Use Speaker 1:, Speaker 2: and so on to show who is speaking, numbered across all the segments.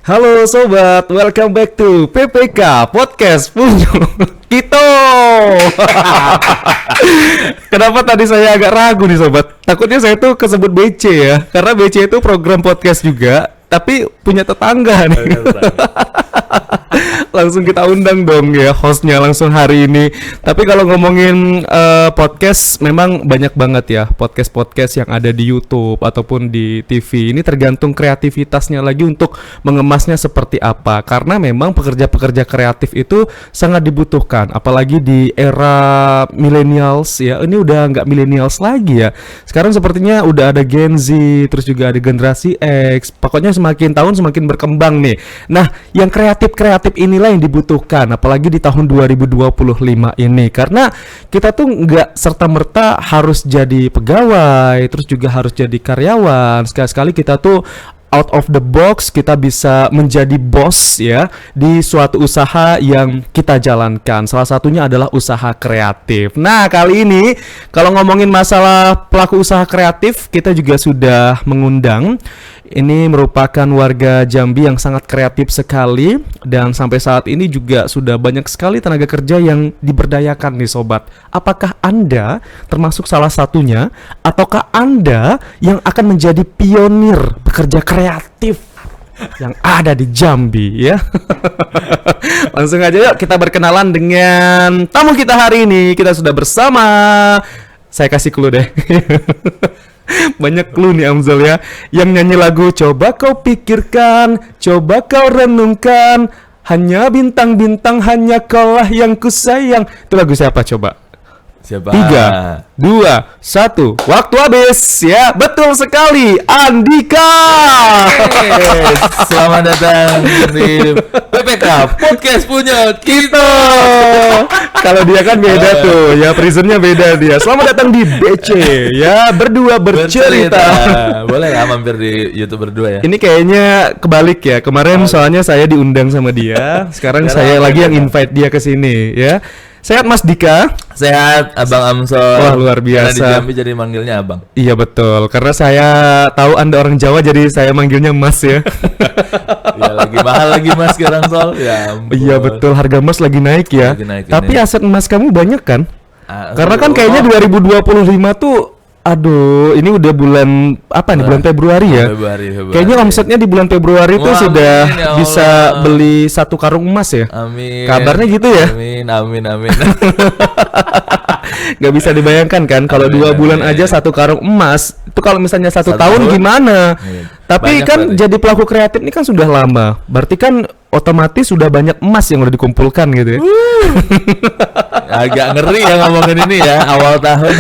Speaker 1: Halo sobat, welcome back to PPK Podcast Punya Kito. Kenapa tadi saya agak ragu nih sobat? Takutnya saya tuh kesebut BC ya, karena BC itu program podcast juga, tapi punya tetangga nih. Langsung kita undang dong ya hostnya langsung hari ini. Tapi kalau ngomongin podcast, memang banyak banget ya podcast-podcast yang ada di YouTube ataupun di TV. Ini tergantung kreativitasnya lagi untuk mengemasnya seperti apa. Karena memang pekerja-pekerja kreatif itu sangat dibutuhkan, apalagi di era millennials ya. Ini udah nggak millennials lagi ya. Sekarang sepertinya udah ada Gen Z, terus juga ada generasi X. Pokoknya semakin tahun semakin berkembang nih. Nah, yang kreatif inilah yang dibutuhkan, apalagi di tahun 2025 ini, karena kita tuh nggak serta-merta harus jadi pegawai, terus juga harus jadi karyawan. Sekali-sekali kita tuh out of the box, kita bisa menjadi bos ya di suatu usaha yang kita jalankan. Salah satunya adalah usaha kreatif. Nah, kali ini kalau ngomongin masalah pelaku usaha kreatif, kita juga sudah mengundang. Ini merupakan warga Jambi yang sangat kreatif sekali, dan sampai saat ini juga sudah banyak sekali tenaga kerja yang diberdayakan nih sobat. Apakah Anda termasuk salah satunya, ataukah Anda yang akan menjadi pionir bekerja kreatif yang ada di Jambi ya? Langsung aja yuk kita berkenalan dengan tamu kita hari ini. Kita sudah bersama, saya kasih clue deh. Banyak clue nih Amzal ya. Yang nyanyi lagu Coba Kau Pikirkan, Coba Kau Renungkan, Hanya Bintang-Bintang, Hanya Kaulah Yang Kusayang. Itu lagu siapa coba?
Speaker 2: Siapa?
Speaker 1: 3, 2, 1. Waktu habis ya. Betul sekali, Andika.
Speaker 2: Selamat datang di PPK Podcast Punya Kita.
Speaker 1: Kalau dia kan beda tuh ya, prisonnya beda dia. Selamat datang di BC ya, berdua bercerita.
Speaker 2: Boleh ya mampir di YouTube berdua ya?
Speaker 1: Ini kayaknya kebalik ya. Kemarin soalnya saya diundang sama dia, sekarang saya lagi yang invite dia ke sini ya. Sehat Mas Dika?
Speaker 2: Sehat Abang Amsol.
Speaker 1: Wah, luar biasa.
Speaker 2: Karena di Jambi jadi manggilnya Abang.
Speaker 1: Iya betul, karena saya tahu Anda orang Jawa, jadi saya manggilnya Mas ya.
Speaker 2: Ya lagi mahal lagi Mas sekarang Sol. Ya ampun.
Speaker 1: Iya betul, harga emas lagi naik ya.
Speaker 2: Lagi naik
Speaker 1: Tapi
Speaker 2: ini.
Speaker 1: aset emas kamu banyak kan? Karena kan
Speaker 2: Oh.
Speaker 1: kayaknya 2025 tuh, aduh, ini udah bulan apa nih? Bulan Februari ya.
Speaker 2: Februari.
Speaker 1: Kayaknya omsetnya di bulan Februari tuh
Speaker 2: Wah,
Speaker 1: sudah
Speaker 2: amin, ya
Speaker 1: bisa
Speaker 2: Allah.
Speaker 1: beli 1 karung emas ya.
Speaker 2: Amin.
Speaker 1: Kabarnya gitu ya.
Speaker 2: Amin.
Speaker 1: Gak bisa dibayangkan kan kalau 2 bulan
Speaker 2: amin.
Speaker 1: aja 1 karung emas. Itu kalau misalnya 1
Speaker 2: 1
Speaker 1: tahun
Speaker 2: tahun?
Speaker 1: gimana?
Speaker 2: Iya.
Speaker 1: Tapi
Speaker 2: Banyak
Speaker 1: kan
Speaker 2: berarti.
Speaker 1: jadi pelaku kreatif ini kan sudah lama. Berarti kan otomatis sudah banyak emas yang udah dikumpulkan gitu ya.
Speaker 2: Agak ngeri ya ngomongin ini ya. Awal tahun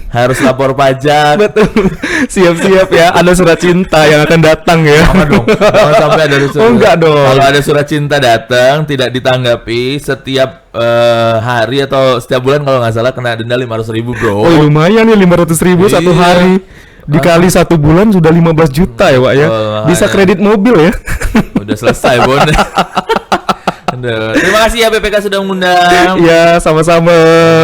Speaker 2: harus lapor pajak.
Speaker 1: Betul. Siap-siap ya, ada surat cinta yang akan datang ya.
Speaker 2: Jangan dong. Jangan sampai ada surat.
Speaker 1: Oh, enggak dong.
Speaker 2: Kalau ada surat cinta datang tidak ditanggapi setiap hari atau setiap bulan, kalau nggak salah kena denda 500.000 bro.
Speaker 1: Oh lumayan nih, 500.000 satu
Speaker 2: Iya.
Speaker 1: hari. Dikali 1 bulan sudah 15 juta ya Pak ya.
Speaker 2: Oh,
Speaker 1: Bisa
Speaker 2: makanya.
Speaker 1: kredit mobil ya.
Speaker 2: Udah selesai Bon. Aduh. Terima kasih ya PPK sudah mengundang.
Speaker 1: Ya sama-sama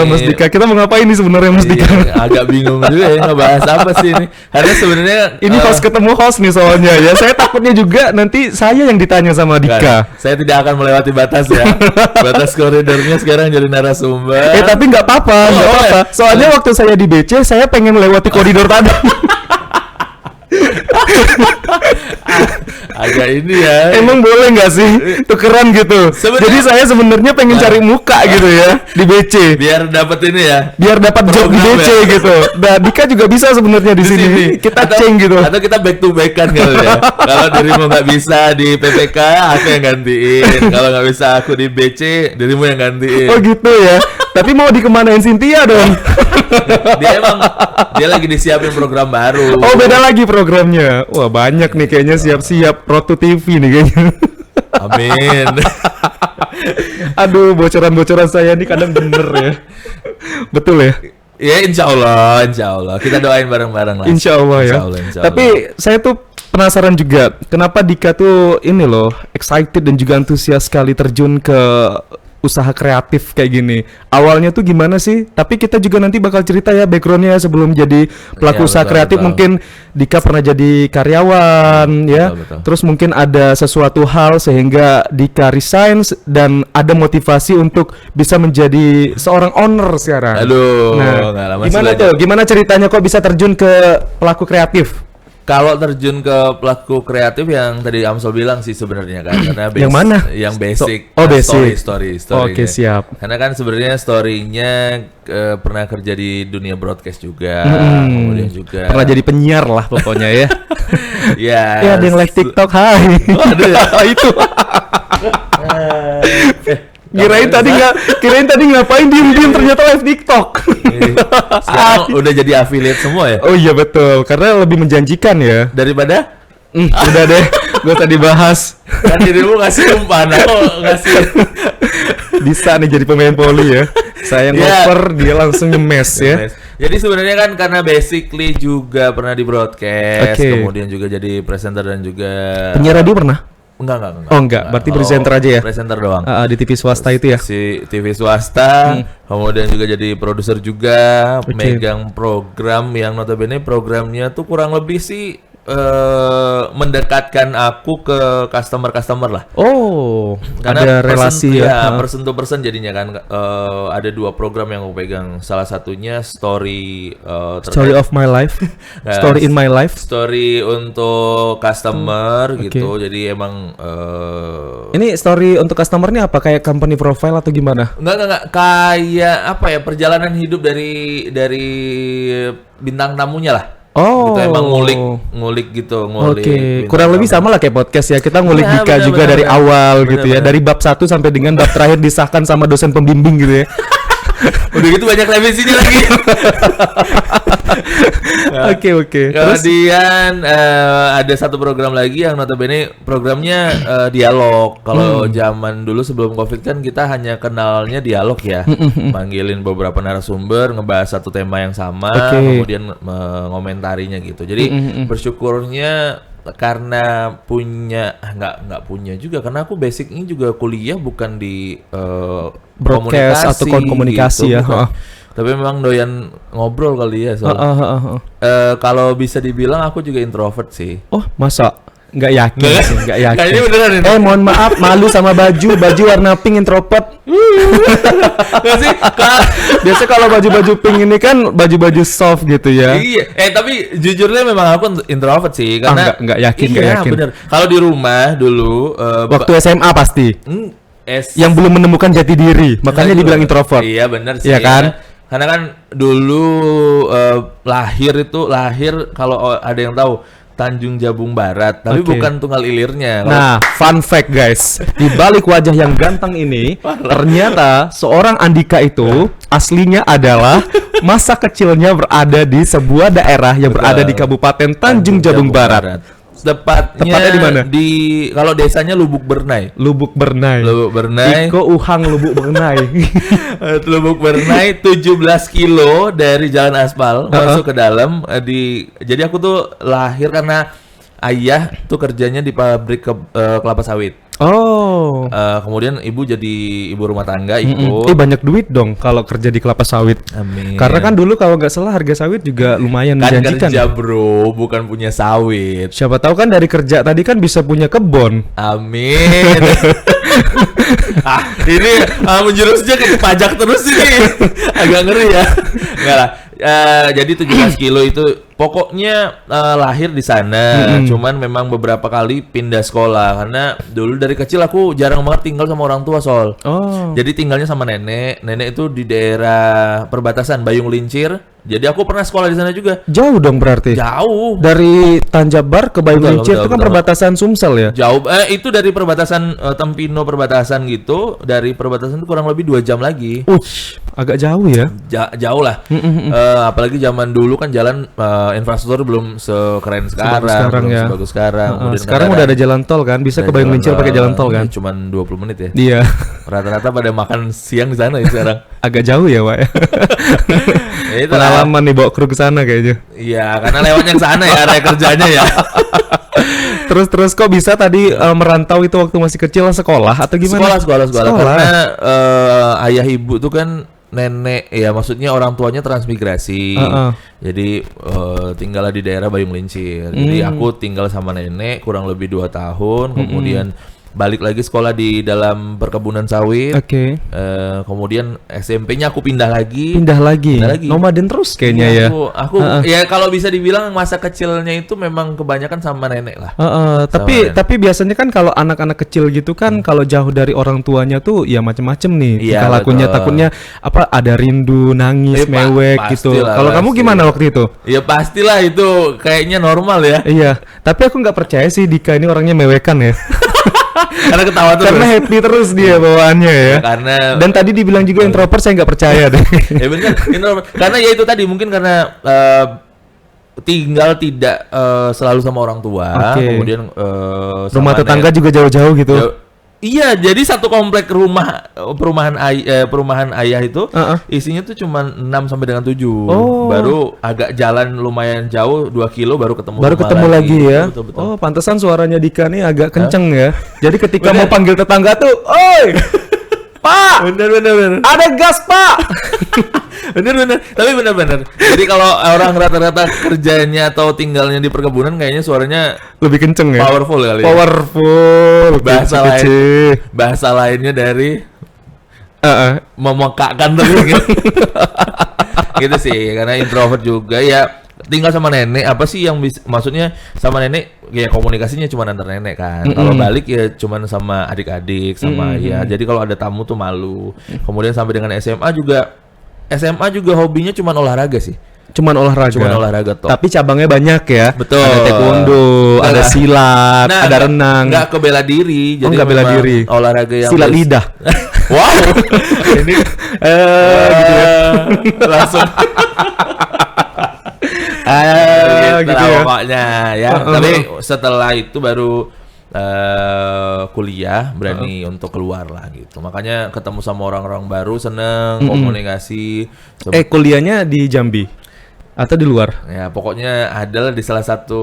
Speaker 1: Mas
Speaker 2: Iya.
Speaker 1: Dika. Kita mau ngapain nih sebenarnya Mas Dika?
Speaker 2: Iya, agak bingung juga ya ngebahas apa sih ini. Karena sebenarnya
Speaker 1: Ini host ketemu host nih soalnya ya. Saya takutnya juga nanti saya yang ditanya sama
Speaker 2: enggak,
Speaker 1: Dika.
Speaker 2: saya tidak akan melewati batas ya. Batas koridornya sekarang jadi narasumber.
Speaker 1: Tapi nggak apa-apa, nggak
Speaker 2: Oh,
Speaker 1: apa-apa.
Speaker 2: boleh.
Speaker 1: Soalnya waktu saya di BC, saya pengen melewati koridor tadi.
Speaker 2: Agak ini ya.
Speaker 1: Emang boleh nggak sih tukeran gitu?
Speaker 2: Sebenarnya-
Speaker 1: Jadi saya sebenarnya pengen
Speaker 2: Nah.
Speaker 1: cari muka gitu ya di BC.
Speaker 2: Biar dapat ini ya.
Speaker 1: Biar dapat job di
Speaker 2: Program
Speaker 1: BC
Speaker 2: ya.
Speaker 1: gitu. Nah, Dika juga bisa sebenarnya di sini. Kita
Speaker 2: Atau-
Speaker 1: ceng gitu.
Speaker 2: Atau kita back to back kan kali ya. Kalau dirimu nggak bisa di PPK, aku yang gantiin. Kalau nggak bisa aku di BC, dirimu yang gantiin.
Speaker 1: Oh gitu ya. Tapi mau dikemanain Cynthia dong?
Speaker 2: Dia lagi disiapin program baru.
Speaker 1: Oh beda lagi programnya. Wah banyak nih kayaknya, siap-siap Road to TV nih kayaknya.
Speaker 2: Amin.
Speaker 1: Aduh, bocoran-bocoran saya nih kadang bener ya. Betul ya?
Speaker 2: Ya insya Allah. Kita doain bareng-bareng lah.
Speaker 1: Insya Allah ya.
Speaker 2: Insya Allah.
Speaker 1: Tapi saya tuh penasaran juga, kenapa Dika tuh ini loh excited dan juga antusias sekali terjun ke usaha kreatif kayak gini. Awalnya tuh gimana sih? Tapi kita juga nanti bakal cerita ya backgroundnya sebelum jadi pelaku
Speaker 2: Iya,
Speaker 1: usaha
Speaker 2: betul,
Speaker 1: kreatif.
Speaker 2: betul.
Speaker 1: Mungkin Dika pernah jadi karyawan ya.
Speaker 2: betul.
Speaker 1: Terus mungkin ada sesuatu hal sehingga Dika resign dan ada motivasi untuk bisa menjadi seorang owner sekarang.
Speaker 2: Aduh,
Speaker 1: Nah,
Speaker 2: nggak lama
Speaker 1: gimana
Speaker 2: sih
Speaker 1: tuh? Gimana ceritanya kok bisa terjun ke pelaku kreatif?
Speaker 2: Kalau terjun ke pelaku kreatif yang tadi Amsel bilang sih sebenarnya kan, karena
Speaker 1: Yang mana?
Speaker 2: Yang basic.
Speaker 1: Basic.
Speaker 2: Story.
Speaker 1: Oke, siap.
Speaker 2: Karena kan sebenarnya story-nya pernah kerja di dunia broadcast juga, kemudian juga
Speaker 1: Pernah jadi penyiar lah pokoknya ya.
Speaker 2: ya.
Speaker 1: Ya, ada yang live TikTok, hai.
Speaker 2: Oh, ada ya?
Speaker 1: Itu. Kirain tadi ngapain diem-diem ternyata live TikTok.
Speaker 2: Sekarang udah jadi affiliate semua ya.
Speaker 1: Oh iya betul, karena lebih menjanjikan ya.
Speaker 2: Daripada
Speaker 1: Udah deh, gak usah dibahas.
Speaker 2: kan dirimu ngasih umpan, aku ngasih.
Speaker 1: Bisa nih jadi pemain poli ya. Saya
Speaker 2: Ya.
Speaker 1: ngoper, dia langsung nyemes ya.
Speaker 2: Jadi sebenarnya kan karena basically juga pernah di broadcast,
Speaker 1: Oke.
Speaker 2: kemudian juga jadi presenter dan juga
Speaker 1: Penyiar radio pernah?
Speaker 2: Enggak.
Speaker 1: Oh, enggak. Berarti presenter aja ya?
Speaker 2: Presenter doang.
Speaker 1: Di TV swasta itu ya.
Speaker 2: Si TV swasta, kemudian juga jadi produser juga,
Speaker 1: Oke.
Speaker 2: megang program yang notabene programnya tuh kurang lebih sih mendekatkan aku ke customer lah.
Speaker 1: Oh,
Speaker 2: Karena
Speaker 1: ada relasi ya.
Speaker 2: person to person jadinya kan ada 2 program yang aku pegang. Salah satunya story
Speaker 1: Story of my life.
Speaker 2: Nah,
Speaker 1: Story in my life.
Speaker 2: story untuk customer
Speaker 1: Oke.
Speaker 2: gitu. Jadi emang
Speaker 1: Ini story untuk customer ini apa? Kayak company profile atau gimana?
Speaker 2: enggak kayak apa ya, perjalanan hidup dari bintang tamunya lah.
Speaker 1: Oh.
Speaker 2: Gitu, emang ngulik gitu, ngulik.
Speaker 1: Oke,
Speaker 2: bintang
Speaker 1: kurang lebih
Speaker 2: tamu.
Speaker 1: sama lah kayak podcast ya. Kita ngulik
Speaker 2: Ya,
Speaker 1: Dika
Speaker 2: benar,
Speaker 1: juga
Speaker 2: benar,
Speaker 1: dari
Speaker 2: benar.
Speaker 1: awal
Speaker 2: Benar,
Speaker 1: gitu ya.
Speaker 2: benar.
Speaker 1: Dari bab 1 sampai dengan bab terakhir disahkan sama dosen pembimbing gitu ya.
Speaker 2: Udah gitu banyak revisinya lagi.
Speaker 1: Oke. Terus
Speaker 2: Kemudian ada satu program lagi yang notabene programnya dialog. Kalau zaman dulu sebelum Covid kan kita hanya kenalnya dialog ya. Manggilin beberapa narasumber, ngebahas satu tema yang sama,
Speaker 1: Oke.
Speaker 2: kemudian mengomentarinya gitu. Jadi bersyukurnya karena punya nggak punya juga, karena aku basicnya juga kuliah bukan di
Speaker 1: Broadcast atau komunikasi ya,
Speaker 2: bukan.
Speaker 1: heeh.
Speaker 2: Tapi memang doyan ngobrol kali ya soalnya. Kalau bisa dibilang aku juga introvert sih.
Speaker 1: Oh, masa? Nggak yakin
Speaker 2: Nggak?
Speaker 1: sih, nggak yakin.
Speaker 2: Kayaknya beneran ini.
Speaker 1: Mohon maaf, malu sama baju warna pink introvert.
Speaker 2: Nggak sih?
Speaker 1: Biasa kalau baju-baju pink ini kan baju-baju soft gitu ya.
Speaker 2: Iya. Tapi jujurnya memang aku introvert sih, karena
Speaker 1: nggak yakin, nggak
Speaker 2: iya,
Speaker 1: yakin.
Speaker 2: bener. Kalau di rumah dulu
Speaker 1: Waktu SMA pasti. Yang belum menemukan jati diri, makanya dibilang introvert.
Speaker 2: Iya benar sih.
Speaker 1: Iya kan?
Speaker 2: Karena kan dulu lahir kalau ada yang tahu Tanjung Jabung Barat, tapi
Speaker 1: Oke.
Speaker 2: bukan Tunggal Ilirnya.
Speaker 1: Nah, fun fact guys, di balik wajah yang ganteng ini, ternyata seorang Andika itu aslinya adalah masa kecilnya berada di sebuah daerah yang berada di Kabupaten Tanjung Jabung Barat.
Speaker 2: Tepatnya
Speaker 1: di mana?
Speaker 2: Kalau desanya Lubuk Bernai.
Speaker 1: Lubuk Bernai.
Speaker 2: Iko
Speaker 1: Uhang Lubuk Bernai.
Speaker 2: Lubuk Bernai 17 kilo dari jalan aspal masuk ke dalam jadi aku tuh lahir karena ayah tuh kerjanya di pabrik kelapa sawit.
Speaker 1: Oh.
Speaker 2: Kemudian ibu jadi ibu rumah tangga ikut.
Speaker 1: Banyak duit dong kalau kerja di kelapa sawit.
Speaker 2: Amin.
Speaker 1: Karena kan dulu kalau nggak salah harga sawit juga lumayan
Speaker 2: kan
Speaker 1: menjanjikan.
Speaker 2: kerja bro, bukan punya sawit.
Speaker 1: Siapa tahu kan dari kerja tadi kan bisa punya kebon.
Speaker 2: Amin. Ini menjurusnya ke pajak terus ini. Agak ngeri ya. Enggak lah. Jadi 17 kilo itu pokoknya lahir di sana. Cuman memang beberapa kali pindah sekolah karena dulu dari kecil aku jarang banget tinggal sama orang tua Sol.
Speaker 1: Oh.
Speaker 2: Jadi tinggalnya sama nenek. Nenek itu di daerah perbatasan Bayung Lincir. Jadi aku pernah sekolah di sana juga.
Speaker 1: Jauh dong berarti.
Speaker 2: Jauh.
Speaker 1: Dari Tanjabar ke Bayung
Speaker 2: Betul,
Speaker 1: Lincir
Speaker 2: betul,
Speaker 1: itu kan
Speaker 2: betul.
Speaker 1: perbatasan Sumsel ya.
Speaker 2: Jauh, itu dari perbatasan Tempino perbatasan gitu, dari perbatasan itu kurang lebih 2 jam lagi.
Speaker 1: Agak jauh ya.
Speaker 2: Jauh lah. Apalagi zaman dulu kan jalan infrastruktur belum sekeren sekarang,
Speaker 1: sekarang
Speaker 2: belum
Speaker 1: ya.
Speaker 2: sebagus sekarang. Kemudian
Speaker 1: Sekarang udah ada jalan tol kan, bisa ke Bayung Lincil pakai jalan tol kan?
Speaker 2: Ya, cuman 20 menit ya.
Speaker 1: Iya,
Speaker 2: Rata-rata pada makan siang di sana ya sekarang.
Speaker 1: agak jauh ya Pak ya.
Speaker 2: Ya, itulah.
Speaker 1: Pengalaman nih bawa kru ke sana kayaknya.
Speaker 2: Iya, karena lewatnya ke sana ya area kerjanya ya.
Speaker 1: Terus kok bisa tadi merantau itu waktu masih kecil sekolah atau gimana?
Speaker 2: Sekolah. Karena ayah ibu tuh kan nenek ya, maksudnya orang tuanya transmigrasi. Jadi tinggallah di daerah Bayung Lincil. Jadi aku tinggal sama nenek kurang lebih 2 tahun, kemudian balik lagi sekolah di dalam perkebunan sawit.
Speaker 1: Oke.
Speaker 2: Kemudian SMP-nya aku pindah lagi.
Speaker 1: Pindah lagi.
Speaker 2: Pindah lagi.
Speaker 1: Nomaden terus kayaknya ya.
Speaker 2: Aku ya kalau bisa dibilang masa kecilnya itu memang kebanyakan sama nenek lah.
Speaker 1: Tapi biasanya kan kalau anak-anak kecil gitu kan kalau jauh dari orang tuanya tuh ya macem-macem nih.
Speaker 2: Iya,
Speaker 1: tingkah lakunya
Speaker 2: betul.
Speaker 1: takutnya apa ada rindu, nangis, mewek gitu.
Speaker 2: pastilah,
Speaker 1: Kalau kamu gimana waktu itu?
Speaker 2: Ya pastilah itu kayaknya normal ya.
Speaker 1: Iya, tapi aku nggak percaya sih Dika ini orangnya mewekan ya.
Speaker 2: Karena ketawa terus.
Speaker 1: Karena happy terus dia bawaannya ya.
Speaker 2: Karena
Speaker 1: Dan tadi dibilang juga introvert, saya nggak percaya deh.
Speaker 2: ya benar. Karena ya itu tadi mungkin karena tinggal tidak selalu sama orang tua,
Speaker 1: Oke.
Speaker 2: kemudian
Speaker 1: Rumah tetangga juga jauh-jauh gitu.
Speaker 2: Iya, jadi satu komplek perumahan ayah itu isinya tuh cuma 6 sampai dengan 7.
Speaker 1: Oh.
Speaker 2: Baru agak jalan lumayan jauh 2 kilo baru ketemu
Speaker 1: Baru
Speaker 2: rumah
Speaker 1: ketemu lagi ya.
Speaker 2: Betul.
Speaker 1: Oh, pantesan suaranya Dika nih agak kenceng ya. Jadi ketika mau panggil tetangga tuh, "Oi! Pak,
Speaker 2: Bener.
Speaker 1: ada gas, Pak."
Speaker 2: Bener. Tapi bener. Jadi kalau orang rata-rata kerjanya atau tinggalnya di perkebunan kayaknya suaranya
Speaker 1: Lebih kenceng ya.
Speaker 2: powerful kali ya.
Speaker 1: Powerful.
Speaker 2: Bahasa lainnya dari memekakkan telinga. Gitu sih, karena introvert juga ya. Tinggal sama nenek, apa sih yang maksudnya sama nenek ya komunikasinya cuma antar nenek kan. Kalau balik ya cuma sama adik-adik sama ya. Jadi kalau ada tamu tuh malu. Kemudian sampai dengan SMA juga hobinya cuma olahraga sih.
Speaker 1: Cuman olahraga
Speaker 2: toh.
Speaker 1: Tapi cabangnya banyak ya.
Speaker 2: Betul.
Speaker 1: Ada taekwondo, ada silat, ada renang.
Speaker 2: Nggak ke bela diri. Jadi
Speaker 1: nggak bela
Speaker 2: memang
Speaker 1: diri.
Speaker 2: olahraga yang
Speaker 1: Silat lidah.
Speaker 2: Wow. Ini
Speaker 1: Gitu ya.
Speaker 2: langsung gitu
Speaker 1: gitu ya.
Speaker 2: pokoknya ya. Tapi setelah itu baru kuliah berani untuk keluar lah gitu. Makanya ketemu sama orang-orang baru, seneng komunikasi.
Speaker 1: Kuliahnya di Jambi atau di luar?
Speaker 2: Ya pokoknya adalah di salah satu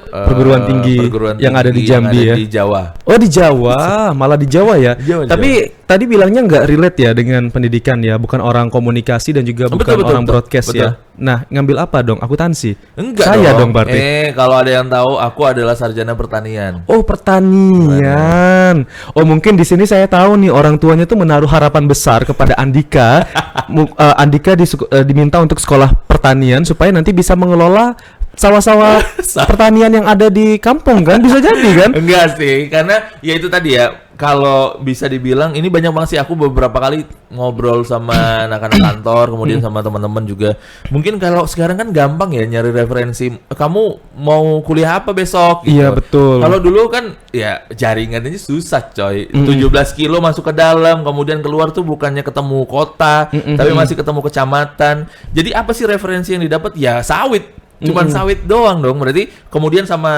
Speaker 1: Perguruan tinggi yang ada di Jambi ya?
Speaker 2: Di Jawa.
Speaker 1: Oh di Jawa, malah di Jawa ya. Tapi tadi bilangnya nggak relate ya dengan pendidikan ya, bukan orang komunikasi dan juga bukan orang broadcast ya. Nah, ngambil apa dong? Akuntansi?
Speaker 2: Enggak
Speaker 1: Saya dong berarti.
Speaker 2: Kalau ada yang tahu, aku adalah sarjana pertanian.
Speaker 1: Oh pertanian. Oh mungkin di sini saya tahu nih orang tuanya tuh menaruh harapan besar kepada Andika. Andika diminta untuk sekolah pertanian supaya nanti bisa mengelola sawah-sawah pertanian yang ada di kampung kan, bisa jadi kan?
Speaker 2: Enggak sih, karena ya itu tadi ya. Kalau bisa dibilang ini banyak banget sih, aku beberapa kali ngobrol sama anak-anak kantor, kemudian sama teman-teman juga. Mungkin kalau sekarang kan gampang ya nyari referensi. Kamu mau kuliah apa besok? Gitu.
Speaker 1: Iya betul.
Speaker 2: Kalau dulu kan ya jaringannya susah coy. 17 kilo masuk ke dalam, kemudian keluar tuh bukannya ketemu kota, tapi masih ketemu kecamatan. Jadi apa sih referensi yang didapat? Ya sawit. Cuman sawit doang dong. Berarti kemudian sama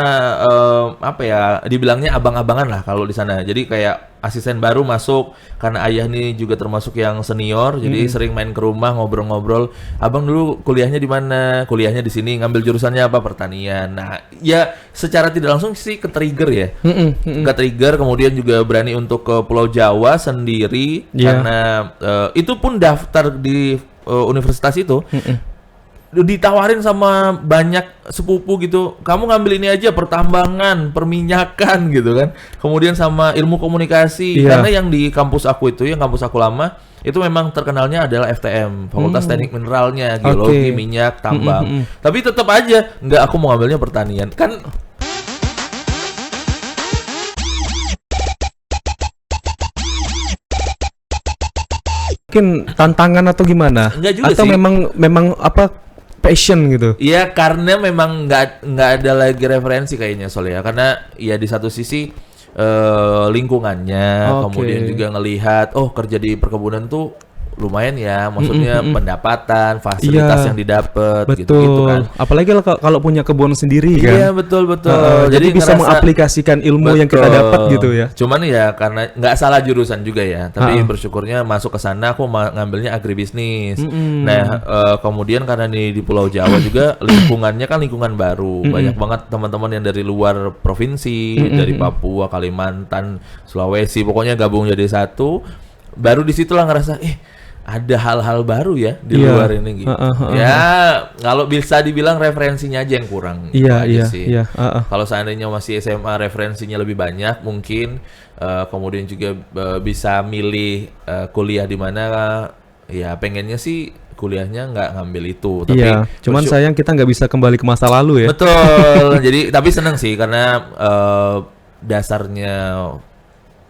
Speaker 2: apa ya, dibilangnya abang-abangan lah kalau di sana. Jadi kayak asisten baru masuk karena ayah nih juga termasuk yang senior, jadi sering main ke rumah ngobrol-ngobrol. Abang dulu kuliahnya di mana? Kuliahnya di sini. Ngambil jurusannya apa? Pertanian. Nah, ya secara tidak langsung sih ke-trigger ya. Ke-trigger, kemudian juga berani untuk ke Pulau Jawa sendiri karena itu pun daftar di universitas itu. Ditawarin sama banyak sepupu gitu, kamu ngambil ini aja, pertambangan, perminyakan gitu kan, kemudian sama ilmu komunikasi. Karena yang di kampus aku itu, yang kampus aku lama itu memang terkenalnya adalah FTM, Fakultas Teknik Mineralnya, geologi, minyak, tambang. Tapi tetap aja nggak, aku mau ngambilnya pertanian kan.
Speaker 1: Mungkin tantangan atau gimana?
Speaker 2: Enggak juga
Speaker 1: atau
Speaker 2: sih.
Speaker 1: memang apa passion gitu?
Speaker 2: Iya, karena memang nggak ada lagi referensi kayaknya soalnya, karena ya di satu sisi lingkungannya, kemudian juga ngelihat kerja di perkebunan tuh lumayan ya, maksudnya pendapatan, fasilitas
Speaker 1: Iya.
Speaker 2: yang didapat
Speaker 1: Betul.
Speaker 2: gitu-gitu kan.
Speaker 1: Apalagi kalau punya kebun sendiri kan.
Speaker 2: Iya betul.
Speaker 1: Jadi bisa mengaplikasikan ilmu yang kita
Speaker 2: Betul.
Speaker 1: dapat gitu ya.
Speaker 2: Cuman ya karena nggak salah jurusan juga ya, tapi
Speaker 1: Ha-ha.
Speaker 2: bersyukurnya masuk ke sana aku ngambilnya agribisnis. Nah, kemudian karena di Pulau Jawa juga lingkungannya kan lingkungan baru, banyak banget teman-teman yang dari luar provinsi, dari Papua, Kalimantan, Sulawesi, pokoknya gabung jadi satu. Baru disitulah ngerasa, ada hal-hal baru ya di
Speaker 1: Iya.
Speaker 2: luar ini gitu. Ya, kalau bisa dibilang referensinya aja yang kurang. Itu aja
Speaker 1: Iya,
Speaker 2: sih.
Speaker 1: iya.
Speaker 2: Kalau seandainya masih SMA referensinya lebih banyak mungkin, kemudian juga bisa milih kuliah di mana, ya pengennya sih kuliahnya nggak ngambil itu. Tapi
Speaker 1: Iya, cuman sayang kita nggak bisa kembali ke masa lalu ya.
Speaker 2: betul. Jadi tapi seneng sih karena dasarnya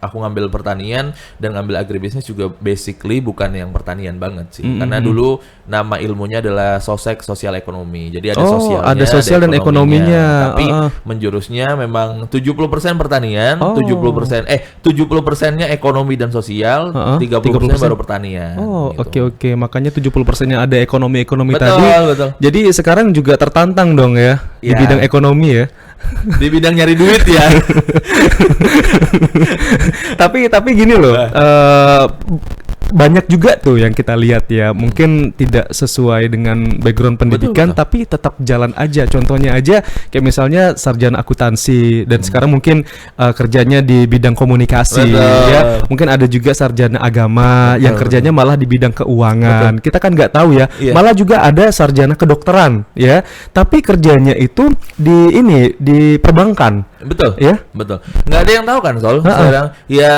Speaker 2: aku ngambil pertanian dan ngambil agribisnis juga basically bukan yang pertanian banget sih. Karena dulu nama ilmunya adalah sosial ekonomi. Jadi ada sosialnya,
Speaker 1: ada sosial dan ekonominya.
Speaker 2: Tapi menjurusnya memang 70% pertanian,
Speaker 1: Oh.
Speaker 2: 70%nya ekonomi dan sosial, 30% baru pertanian.
Speaker 1: Oh,
Speaker 2: gitu.
Speaker 1: oke. Makanya 70%-nya ada ekonomi
Speaker 2: Betul,
Speaker 1: tadi.
Speaker 2: betul.
Speaker 1: Jadi sekarang juga tertantang dong ya di
Speaker 2: Ya.
Speaker 1: bidang ekonomi ya.
Speaker 2: Di bidang nyari duit ya.
Speaker 1: tapi gini loh, banyak juga tuh yang kita lihat ya, mungkin tidak sesuai dengan background pendidikan,
Speaker 2: betul.
Speaker 1: tapi tetap jalan aja. Contohnya aja kayak misalnya sarjana akuntansi dan sekarang mungkin kerjanya di bidang komunikasi
Speaker 2: Betul.
Speaker 1: ya. Mungkin ada juga sarjana agama yang kerjanya malah di bidang keuangan. Kita kan nggak tahu ya.
Speaker 2: Iya.
Speaker 1: Malah juga ada sarjana kedokteran ya, tapi kerjanya itu di perbankan.
Speaker 2: Betul.
Speaker 1: Ya?
Speaker 2: Betul. Nggak ada yang tahu kan Sol. Sekarang ya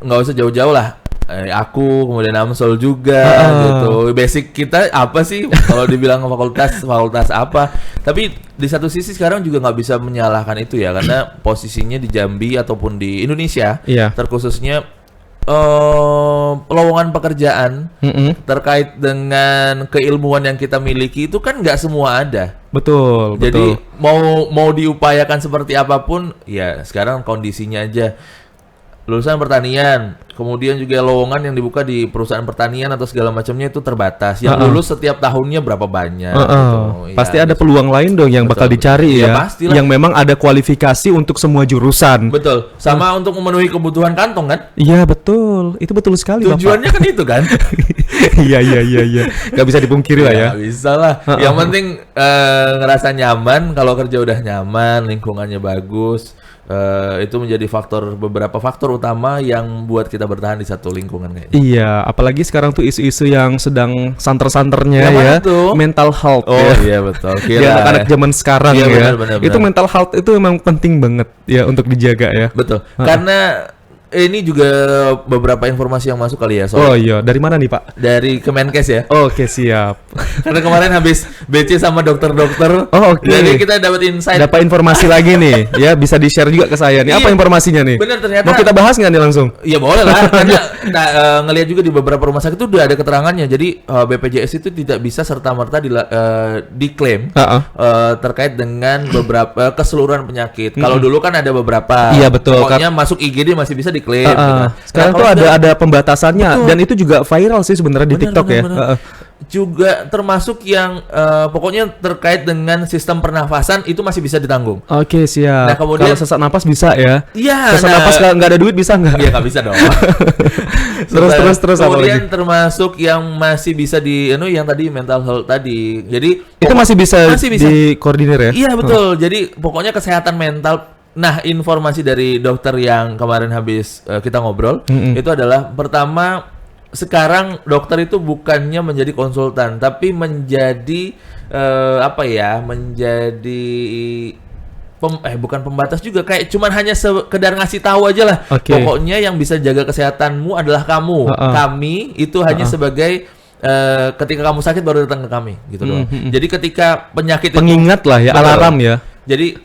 Speaker 2: nggak usah jauh-jauh lah. Aku kemudian Amsol juga gitu. Basic kita apa sih kalau dibilang fakultas apa? Tapi di satu sisi sekarang juga nggak bisa menyalahkan itu ya karena posisinya di Jambi ataupun di Indonesia,
Speaker 1: Iya.
Speaker 2: terkhususnya lowongan pekerjaan terkait dengan keilmuan yang kita miliki itu kan nggak semua ada.
Speaker 1: Betul.
Speaker 2: Jadi mau diupayakan seperti apapun, ya sekarang kondisinya aja lulusan pertanian, kemudian juga lowongan yang dibuka di perusahaan pertanian atau segala macamnya itu terbatas. Yang lulus setiap tahunnya berapa banyak? Gitu.
Speaker 1: Pasti
Speaker 2: Ya,
Speaker 1: ada peluang lain dong yang bakal dicari
Speaker 2: Iya,
Speaker 1: ya.
Speaker 2: pastilah.
Speaker 1: Yang memang ada kualifikasi untuk semua jurusan.
Speaker 2: Betul. Sama untuk memenuhi kebutuhan kantong kan?
Speaker 1: Iya betul, itu betul sekali
Speaker 2: Tujuannya kan itu kan?
Speaker 1: Bapak. Iya, nggak bisa dipungkiri lah ya.
Speaker 2: Nggak bisa lah. Yang penting ngerasa nyaman. Kalau kerja udah nyaman, lingkungannya bagus. Itu menjadi beberapa faktor utama yang buat kita bertahan di satu lingkungan kayaknya.
Speaker 1: Iya, apalagi sekarang tuh isu-isu yang sedang santer-santernya
Speaker 2: Yang mana
Speaker 1: ya,
Speaker 2: tuh?
Speaker 1: mental health
Speaker 2: Oh
Speaker 1: ya.
Speaker 2: iya betul.
Speaker 1: Di anak-anak zaman sekarang
Speaker 2: Iya,
Speaker 1: ya.
Speaker 2: benar.
Speaker 1: Itu mental health itu memang penting banget ya untuk dijaga ya.
Speaker 2: Betul. Karena ini juga beberapa informasi yang masuk kali ya
Speaker 1: Oh iya, dari mana nih Pak?
Speaker 2: dari Kemenkes ya.
Speaker 1: Oke, siap.
Speaker 2: Karena kemarin habis BC sama dokter-dokter.
Speaker 1: Oh, oke.
Speaker 2: Jadi kita dapat insight.
Speaker 1: Dapat informasi lagi nih, ya bisa di-share juga ke saya nih. Apa
Speaker 2: Iya.
Speaker 1: informasinya nih?
Speaker 2: Bener, ternyata.
Speaker 1: Mau kita bahas nggak nih langsung?
Speaker 2: Iya boleh lah, karena ngelihat juga di beberapa rumah sakit itu udah ada keterangannya. Jadi BPJS itu tidak bisa serta-merta diklaim terkait dengan beberapa keseluruhan penyakit. Kalau dulu kan ada beberapa.
Speaker 1: Iya, betul.
Speaker 2: Pokoknya masuk IGD masih bisa diklaim. gitu.
Speaker 1: Sekarang
Speaker 2: Nah,
Speaker 1: tuh
Speaker 2: kalau
Speaker 1: ada pembatasannya.
Speaker 2: Betul.
Speaker 1: Dan itu juga viral sih sebenarnya di
Speaker 2: Benar,
Speaker 1: TikTok ya.
Speaker 2: benar. Juga termasuk yang pokoknya terkait dengan sistem pernafasan itu masih bisa ditanggung.
Speaker 1: Oke, siap.
Speaker 2: Nah, kemudian-
Speaker 1: kalau sesak napas bisa ya.
Speaker 2: Iya.
Speaker 1: Sesak napas nggak ada duit bisa nggak?
Speaker 2: Iya nggak bisa dong.
Speaker 1: Terus apa
Speaker 2: Kemudian
Speaker 1: lagi?
Speaker 2: termasuk yang masih bisa yang tadi mental health tadi. Jadi
Speaker 1: Itu masih bisa
Speaker 2: masih bisa.
Speaker 1: dikoordinir ya?
Speaker 2: Iya betul. Jadi pokoknya kesehatan mental. Nah, informasi dari dokter yang kemarin habis kita ngobrol itu adalah pertama, sekarang dokter itu bukannya menjadi konsultan tapi menjadi menjadi bukan pembatas juga, kayak cuman hanya sekedar ngasih tahu aja lah.
Speaker 1: Oke.
Speaker 2: Pokoknya yang bisa jaga kesehatanmu adalah kamu. Kami itu hanya sebagai ketika kamu sakit baru datang ke kami gitu doang. Jadi ketika penyakit
Speaker 1: Pengingat lah ya,
Speaker 2: Betul.
Speaker 1: alarm ya.
Speaker 2: Jadi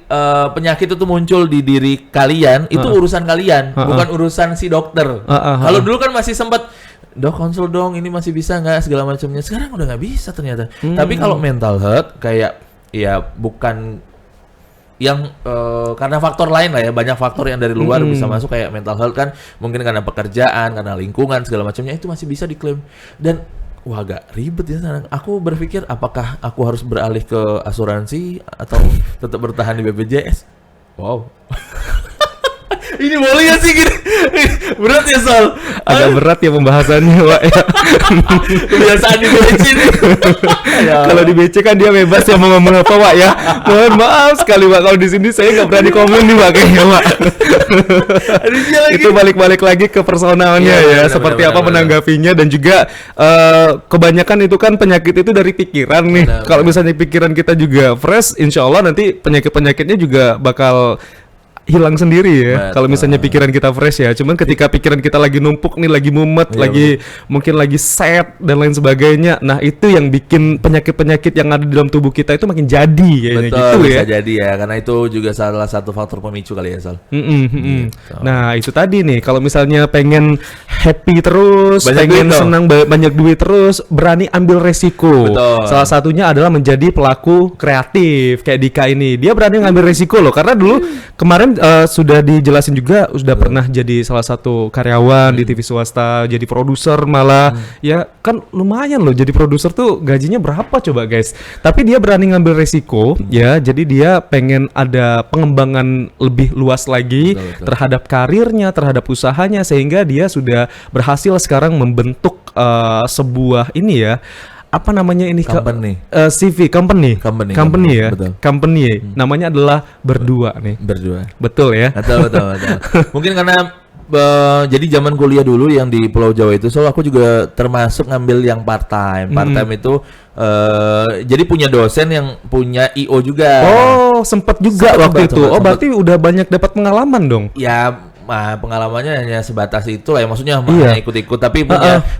Speaker 2: penyakit itu muncul di diri kalian, itu urusan kalian, bukan urusan si dokter. Kalau dulu kan masih sempat, dok konsul dong, ini masih bisa nggak segala macamnya. Sekarang udah nggak bisa ternyata. Tapi kalau mental health kayak ya bukan yang karena faktor lain lah ya, banyak faktor yang dari luar bisa masuk kayak mental health kan, mungkin karena pekerjaan, karena lingkungan segala macamnya itu masih bisa diklaim. Dan wah agak ribet ya sekarang. Aku berpikir apakah aku harus beralih ke asuransi atau tetap bertahan di BPJS? Wow. Ini boleh gak sih gini? Berat ya Sol?
Speaker 1: Agak berat ya pembahasannya, Wak. Ya.
Speaker 2: Kebiasaan di BC nih.
Speaker 1: Kalau di BC kan dia bebas ya mau ngomong apa, Wak ya. Mohon maaf sekali, Wak. Kalau di sini saya nggak berani komen nih, Wak, kayaknya, Wak. Itu balik-balik lagi ke personalnya ya,
Speaker 2: benar,
Speaker 1: seperti
Speaker 2: benar,
Speaker 1: apa
Speaker 2: benar.
Speaker 1: menanggapinya, dan juga kebanyakan itu kan penyakit itu dari pikiran nih.
Speaker 2: Benar,
Speaker 1: Kalau misalnya pikiran kita juga fresh, insya Allah nanti penyakit-penyakitnya juga bakal hilang sendiri ya.
Speaker 2: Betul.
Speaker 1: Kalau misalnya pikiran kita fresh ya. Cuman ketika pikiran kita lagi numpuk nih, lagi mumet,
Speaker 2: Iya,
Speaker 1: lagi mungkin lagi sad dan lain sebagainya. Nah, itu yang bikin penyakit-penyakit yang ada di dalam tubuh kita itu makin jadi kayaknya.
Speaker 2: Betul,
Speaker 1: gitu
Speaker 2: bisa
Speaker 1: ya.
Speaker 2: jadi ya, karena itu juga salah satu faktor pemicu kali ya Sol. Gitu.
Speaker 1: Nah, itu tadi nih, kalau misalnya pengen happy terus,
Speaker 2: Banyak
Speaker 1: pengen
Speaker 2: duit dong.
Speaker 1: senang banyak duit terus, berani ambil resiko.
Speaker 2: Betul.
Speaker 1: Salah satunya adalah menjadi pelaku kreatif kayak Dika ini. Dia berani ngambil resiko loh, karena dulu kemarin sudah dijelasin juga, sudah pernah jadi salah satu karyawan di TV swasta, jadi produser malah. Ya kan lumayan loh, jadi produser tuh gajinya berapa coba guys. Tapi dia berani ngambil resiko ya, jadi dia pengen ada pengembangan lebih luas lagi
Speaker 2: Betul.
Speaker 1: terhadap karirnya, terhadap usahanya, sehingga dia sudah berhasil sekarang membentuk sebuah ini ya, apa namanya ini,
Speaker 2: Company.
Speaker 1: CV company ya,
Speaker 2: betul.
Speaker 1: company namanya adalah Berdua nih,
Speaker 2: Berdua.
Speaker 1: betul ya.
Speaker 2: Betul. Mungkin karena jadi zaman kuliah dulu yang di Pulau Jawa itu, so aku juga termasuk ngambil yang part time. Part time itu jadi punya dosen yang punya IO juga.
Speaker 1: Oh, sempat juga waktu itu. Oh,
Speaker 2: Sempet.
Speaker 1: berarti udah banyak dapat pengalaman dong.
Speaker 2: Ya pengalamannya hanya sebatas itu lah ya, maksudnya
Speaker 1: Iya.
Speaker 2: hanya ikut-ikut, tapi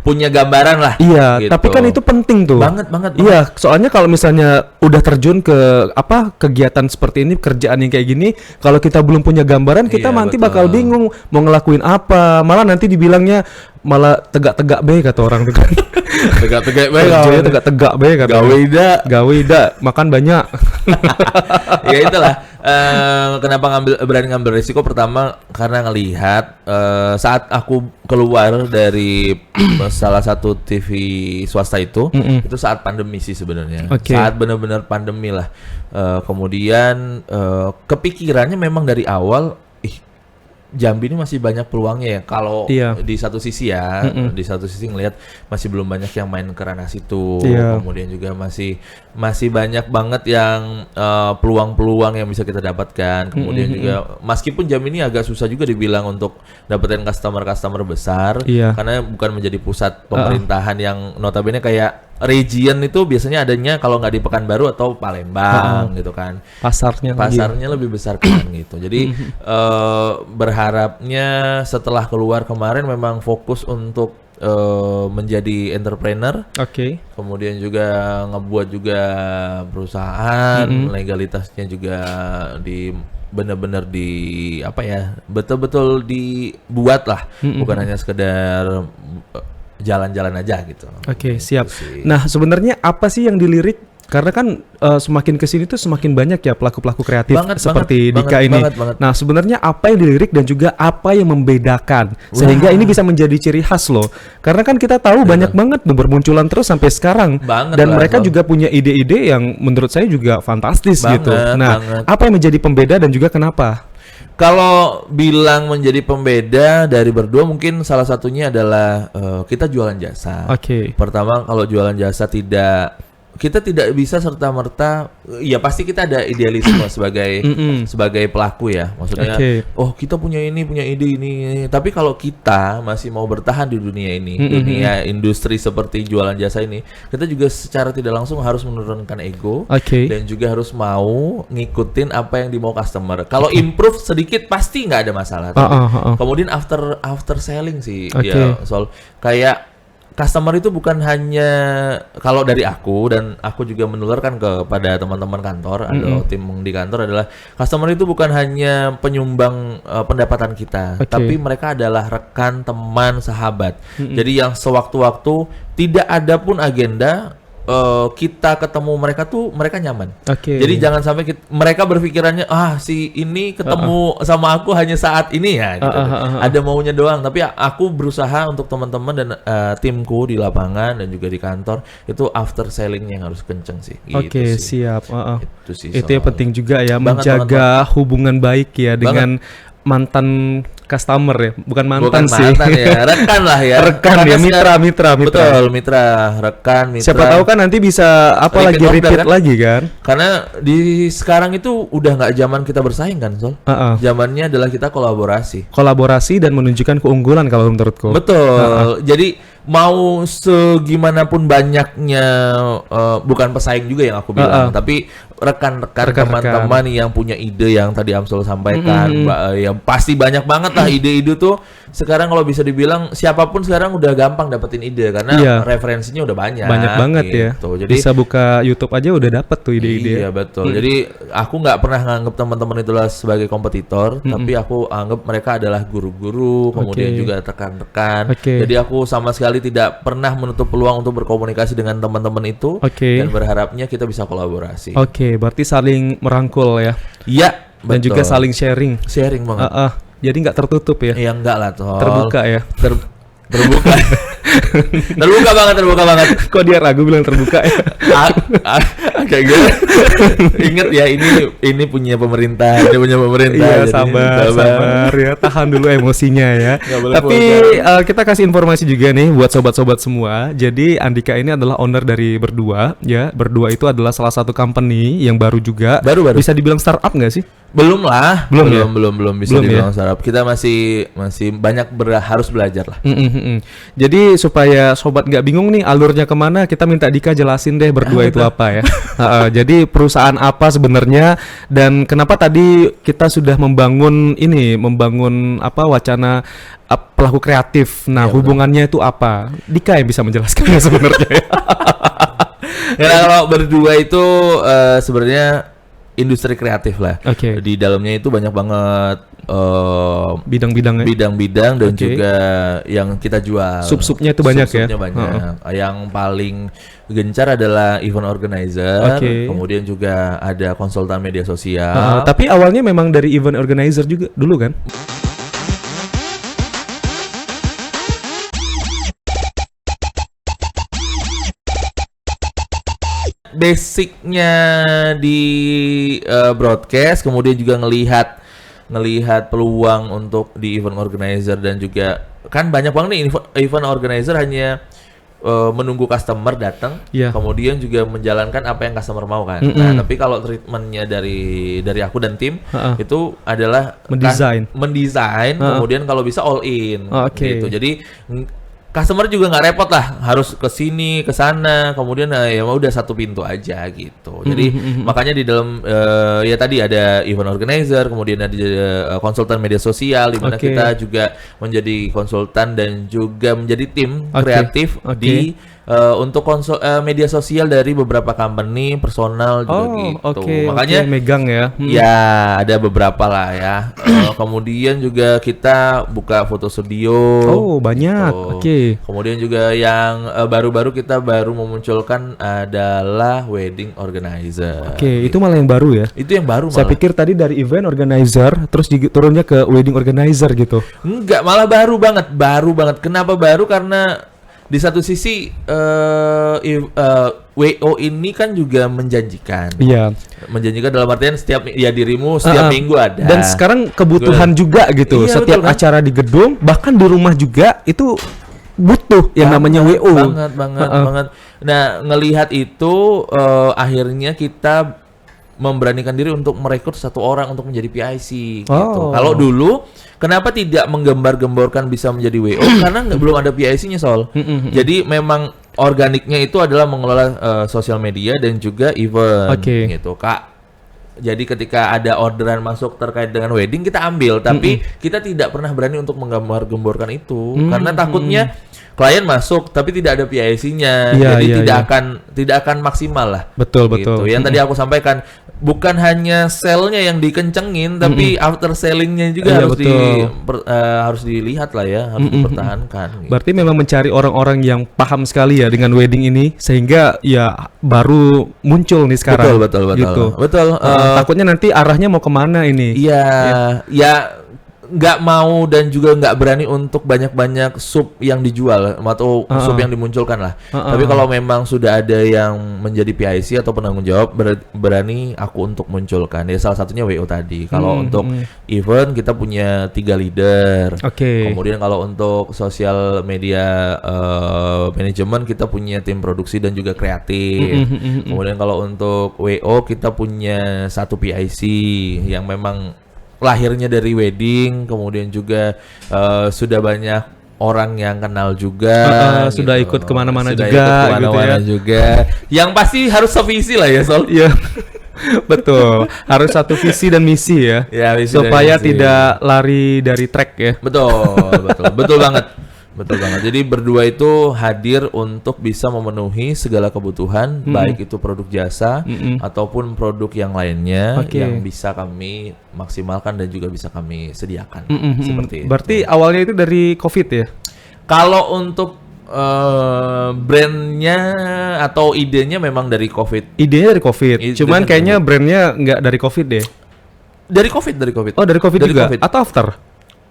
Speaker 2: punya gambaran lah.
Speaker 1: Iya,
Speaker 2: gitu.
Speaker 1: tapi kan itu penting tuh.
Speaker 2: Banget.
Speaker 1: Iya, soalnya kalau misalnya udah terjun ke apa kegiatan seperti ini, kerjaan yang kayak gini, kalau kita belum punya gambaran, kita
Speaker 2: Iya,
Speaker 1: nanti
Speaker 2: betul.
Speaker 1: bakal bingung mau ngelakuin apa. Malah nanti dibilangnya malah tegak-tegak be kata orang tuh kan.
Speaker 2: Tegak-tegak
Speaker 1: Kerjanya tegak-tegak be kata.
Speaker 2: gawe ida.
Speaker 1: Gawe ida, makan banyak.
Speaker 2: Ya itulah kenapa berani ngambil risiko. Pertama karena ngelihat saat aku keluar dari salah satu TV swasta itu saat pandemi sih sebenarnya.
Speaker 1: Oke.
Speaker 2: Saat benar-benar pandemi lah. Kemudian kepikirannya memang dari awal, Jambi ini masih banyak peluangnya ya. Kalau
Speaker 1: Iya.
Speaker 2: di satu sisi ya, di satu sisi ngelihat masih belum banyak yang main ke ranah situ.
Speaker 1: Iya.
Speaker 2: Kemudian juga masih banyak banget yang peluang-peluang yang bisa kita dapatkan. Kemudian juga meskipun Jambi ini agak susah juga dibilang untuk dapetin customer besar,
Speaker 1: Iya.
Speaker 2: karena bukan menjadi pusat pemerintahan yang notabene kayak region itu biasanya adanya kalau nggak di Pekanbaru atau Palembang gitu kan. Pasarnya lebih besar kan gitu. Jadi berharapnya setelah keluar kemarin memang fokus untuk menjadi entrepreneur.
Speaker 1: Oke.
Speaker 2: Kemudian juga ngebuat juga perusahaan, legalitasnya juga benar-benar betul-betul dibuat lah, bukan hanya sekedar jalan-jalan aja gitu.
Speaker 1: Oke, siap.
Speaker 2: Gitu sih.
Speaker 1: Nah, sebenarnya apa sih yang dilirik? Karena kan semakin kesini tuh semakin banyak ya pelaku-pelaku kreatif seperti Dika ini.
Speaker 2: Banget.
Speaker 1: Nah, sebenarnya apa yang dilirik dan juga apa yang membedakan sehingga ini bisa menjadi ciri khas loh. Karena kan kita tahu banyak banget tuh bermunculan terus sampai sekarang. Dan mereka juga punya ide-ide yang menurut saya juga fantastis gitu. Nah, apa yang menjadi pembeda dan juga kenapa?
Speaker 2: Kalau bilang menjadi pembeda dari Berdua, mungkin salah satunya adalah kita jualan jasa.
Speaker 1: Oke.
Speaker 2: Pertama, kalau jualan jasa kita tidak bisa serta-merta, ya pasti kita ada idealisme sebagai pelaku ya. Maksudnya, kita punya ide ini. Tapi kalau kita masih mau bertahan di dunia ini, dunia industri seperti jualan jasa ini, kita juga secara tidak langsung harus menurunkan ego dan juga harus mau ngikutin apa yang dimau customer. Kalau improve sedikit pasti nggak ada masalah. Kemudian after selling sih, ya soal kayak customer itu bukan hanya, kalau dari aku dan aku juga menularkan kepada teman-teman kantor atau tim di kantor, adalah customer itu bukan hanya penyumbang pendapatan kita, tapi mereka adalah rekan, teman, sahabat. Jadi yang sewaktu-waktu tidak ada pun agenda, kita ketemu mereka tuh mereka nyaman.
Speaker 1: Oke.
Speaker 2: Jadi jangan sampai mereka berpikirannya si ini ketemu sama aku hanya saat ini ya gitu. Ada maunya doang, tapi aku berusaha untuk teman-teman dan timku di lapangan dan juga di kantor itu after sellingnya yang harus kenceng sih gitu.
Speaker 1: Oke,
Speaker 2: sih.
Speaker 1: siap.
Speaker 2: Itu sih
Speaker 1: Itu yang penting juga ya,
Speaker 2: Banget,
Speaker 1: menjaga hubungan baik ya dengan mantan customer ya, bukan mantan sih.
Speaker 2: Ya, rekan lah ya.
Speaker 1: Rekan ya, mitra.
Speaker 2: Betul, mitra, rekan, mitra.
Speaker 1: Siapa tahu kan nanti bisa repeat
Speaker 2: kan?
Speaker 1: lagi kan?
Speaker 2: Karena di sekarang itu udah nggak zaman kita bersaing kan, Sol. Zamannya adalah kita kolaborasi
Speaker 1: dan menunjukkan keunggulan kalau menurutku.
Speaker 2: Betul. Jadi mau segimanapun banyaknya bukan pesaing juga yang aku bilang, tapi rekan-rekan teman-teman yang punya ide yang tadi Amsol sampaikan, yang pasti banyak banget lah ide-ide tuh. Sekarang kalau bisa dibilang siapapun sekarang udah gampang dapetin ide karena referensinya udah banyak
Speaker 1: banget
Speaker 2: gitu.
Speaker 1: ya.
Speaker 2: Jadi
Speaker 1: bisa buka YouTube aja udah dapet tuh ide-ide.
Speaker 2: Iya betul. Jadi aku nggak pernah nganggep teman-teman itulah sebagai kompetitor, tapi aku anggap mereka adalah guru-guru, kemudian juga rekan-rekan. Jadi aku sama sekali tidak pernah menutup peluang untuk berkomunikasi dengan teman-teman itu dan berharapnya kita bisa kolaborasi.
Speaker 1: Berarti saling merangkul ya.
Speaker 2: Iya,
Speaker 1: dan juga saling sharing.
Speaker 2: Sharing banget.
Speaker 1: Jadi nggak tertutup ya?
Speaker 2: Iya enggak lah Tol.
Speaker 1: Terbuka ya?
Speaker 2: Terbuka. terbuka banget.
Speaker 1: Kok dia ragu bilang terbuka ya?
Speaker 2: Kayak gitu. Ingat ya, ini punya pemerintah, dia punya pemerintah.
Speaker 1: Iya, sabar ya, tahan dulu emosinya ya. Tapi kita kasih informasi juga nih buat sobat-sobat semua. Jadi Andika ini adalah owner dari Berdua ya. Berdua itu adalah salah satu company yang baru juga. Baru. Bisa dibilang startup nggak sih?
Speaker 2: Belum bisa dibilang
Speaker 1: ya?
Speaker 2: startup. Kita masih banyak harus belajar lah.
Speaker 1: Jadi supaya sobat nggak bingung nih alurnya kemana, kita minta Dika jelasin deh Berdua itu apa ya. Jadi perusahaan apa sebenarnya dan kenapa tadi kita sudah membangun wacana pelaku kreatif. Nah, hubungannya itu apa? Dika yang bisa menjelaskannya sebenarnya.
Speaker 2: Karena kalau Berdua itu sebenarnya industri kreatif lah. Di dalamnya itu banyak banget bidang-bidang dan juga yang kita jual.
Speaker 1: Sub-subnya itu banyak ya.
Speaker 2: Banyak. Yang paling gencar adalah event organizer, kemudian juga ada konsultan media sosial.
Speaker 1: Tapi awalnya memang dari event organizer juga dulu kan?
Speaker 2: Basicnya di broadcast, kemudian juga ngelihat peluang untuk di event organizer dan juga kan banyak banget nih event organizer hanya menunggu customer datang, kemudian juga menjalankan apa yang customer mau kan. Nah, tapi kalau treatmentnya dari aku dan tim itu adalah mendesain, kemudian kalau bisa all in gitu. Jadi customer juga nggak repot lah, harus ke sini, ke sana, kemudian ya udah satu pintu aja gitu. Jadi makanya di dalam ya tadi ada event organizer, kemudian ada konsultan media sosial, di mana kita juga menjadi konsultan dan juga menjadi tim kreatif di untuk media sosial dari beberapa company, personal juga gitu. Makanya
Speaker 1: megang ya.
Speaker 2: Ya ada beberapa lah ya. Kemudian juga kita buka foto studio.
Speaker 1: Banyak.
Speaker 2: Kemudian juga yang baru-baru kita baru memunculkan adalah wedding organizer.
Speaker 1: Itu malah yang baru ya?
Speaker 2: Itu yang baru.
Speaker 1: Saya pikir tadi dari event organizer terus turunnya ke wedding organizer gitu.
Speaker 2: Enggak, malah baru banget. Kenapa baru? Karena di satu sisi WO ini kan juga menjanjikan. Iya. Menjanjikan dalam artian dirimu setiap minggu ada.
Speaker 1: Dan sekarang kebutuhan juga gitu. Setiap acara di gedung, bahkan di rumah juga itu butuh yang namanya WO.
Speaker 2: Banget. Nah, ngelihat itu akhirnya kita memberanikan diri untuk merekrut satu orang untuk menjadi PIC gitu. Kalau dulu kenapa tidak menggembar-gemborkan bisa menjadi WO? Karena belum ada PIC-nya Sol. Jadi memang organiknya itu adalah mengelola sosial media dan juga event gitu. Jadi ketika ada orderan masuk terkait dengan wedding kita ambil, tapi kita tidak pernah berani untuk menggembar-gemborkan itu karena takutnya klien masuk tapi tidak ada PIC-nya.
Speaker 1: Iya,
Speaker 2: Jadi
Speaker 1: iya,
Speaker 2: tidak akan maksimal lah.
Speaker 1: Betul,
Speaker 2: Gitu.
Speaker 1: betul.
Speaker 2: Yang tadi aku sampaikan bukan hanya sell-nya yang dikencengin tapi after selling-nya juga
Speaker 1: Iya,
Speaker 2: harus
Speaker 1: betul.
Speaker 2: harus dilihat lah ya, harus dipertahankan. Gitu.
Speaker 1: Berarti memang mencari orang-orang yang paham sekali ya dengan wedding ini sehingga ya baru muncul nih sekarang.
Speaker 2: Betul.
Speaker 1: Gitu.
Speaker 2: Betul.
Speaker 1: Takutnya nanti arahnya mau kemana ini?
Speaker 2: Iya, ya nggak mau dan juga nggak berani untuk banyak-banyak sub yang dijual atau sub yang dimunculkan lah. Tapi kalau memang sudah ada yang menjadi PIC atau penanggung jawab berani aku untuk munculkan. Ya salah satunya WO tadi. Kalau untuk event kita punya 3 leader.
Speaker 1: Oke.
Speaker 2: Kemudian kalau untuk sosial media manajemen kita punya tim produksi dan juga kreatif. Kemudian kalau untuk WO kita punya 1 PIC yang memang lahirnya dari wedding, kemudian juga sudah banyak orang yang kenal juga,
Speaker 1: sudah
Speaker 2: gitu.
Speaker 1: ikut kemana-mana
Speaker 2: Sudah
Speaker 1: juga,
Speaker 2: ikut kemana-mana
Speaker 1: gitu ya.
Speaker 2: juga. Yang pasti harus sevisi lah ya Sol.
Speaker 1: Iya. Betul. Harus satu visi dan misi ya.
Speaker 2: Ya, visi dan
Speaker 1: Supaya
Speaker 2: misi.
Speaker 1: tidak lari dari track ya.
Speaker 2: Betul banget. Betul banget. Jadi berdua itu hadir untuk bisa memenuhi segala kebutuhan, baik itu produk jasa ataupun produk yang lainnya
Speaker 1: Oke.
Speaker 2: yang bisa kami maksimalkan dan juga bisa kami sediakan. Seperti itu.
Speaker 1: Berarti awalnya itu dari COVID ya?
Speaker 2: Kalau untuk brandnya atau idenya memang dari COVID.
Speaker 1: Idenya dari COVID.
Speaker 2: Idenya
Speaker 1: Cuman
Speaker 2: dari
Speaker 1: kayaknya brandnya nggak dari COVID deh.
Speaker 2: Dari COVID.
Speaker 1: Oh, dari COVID
Speaker 2: Dari
Speaker 1: juga?
Speaker 2: COVID.
Speaker 1: Atau after?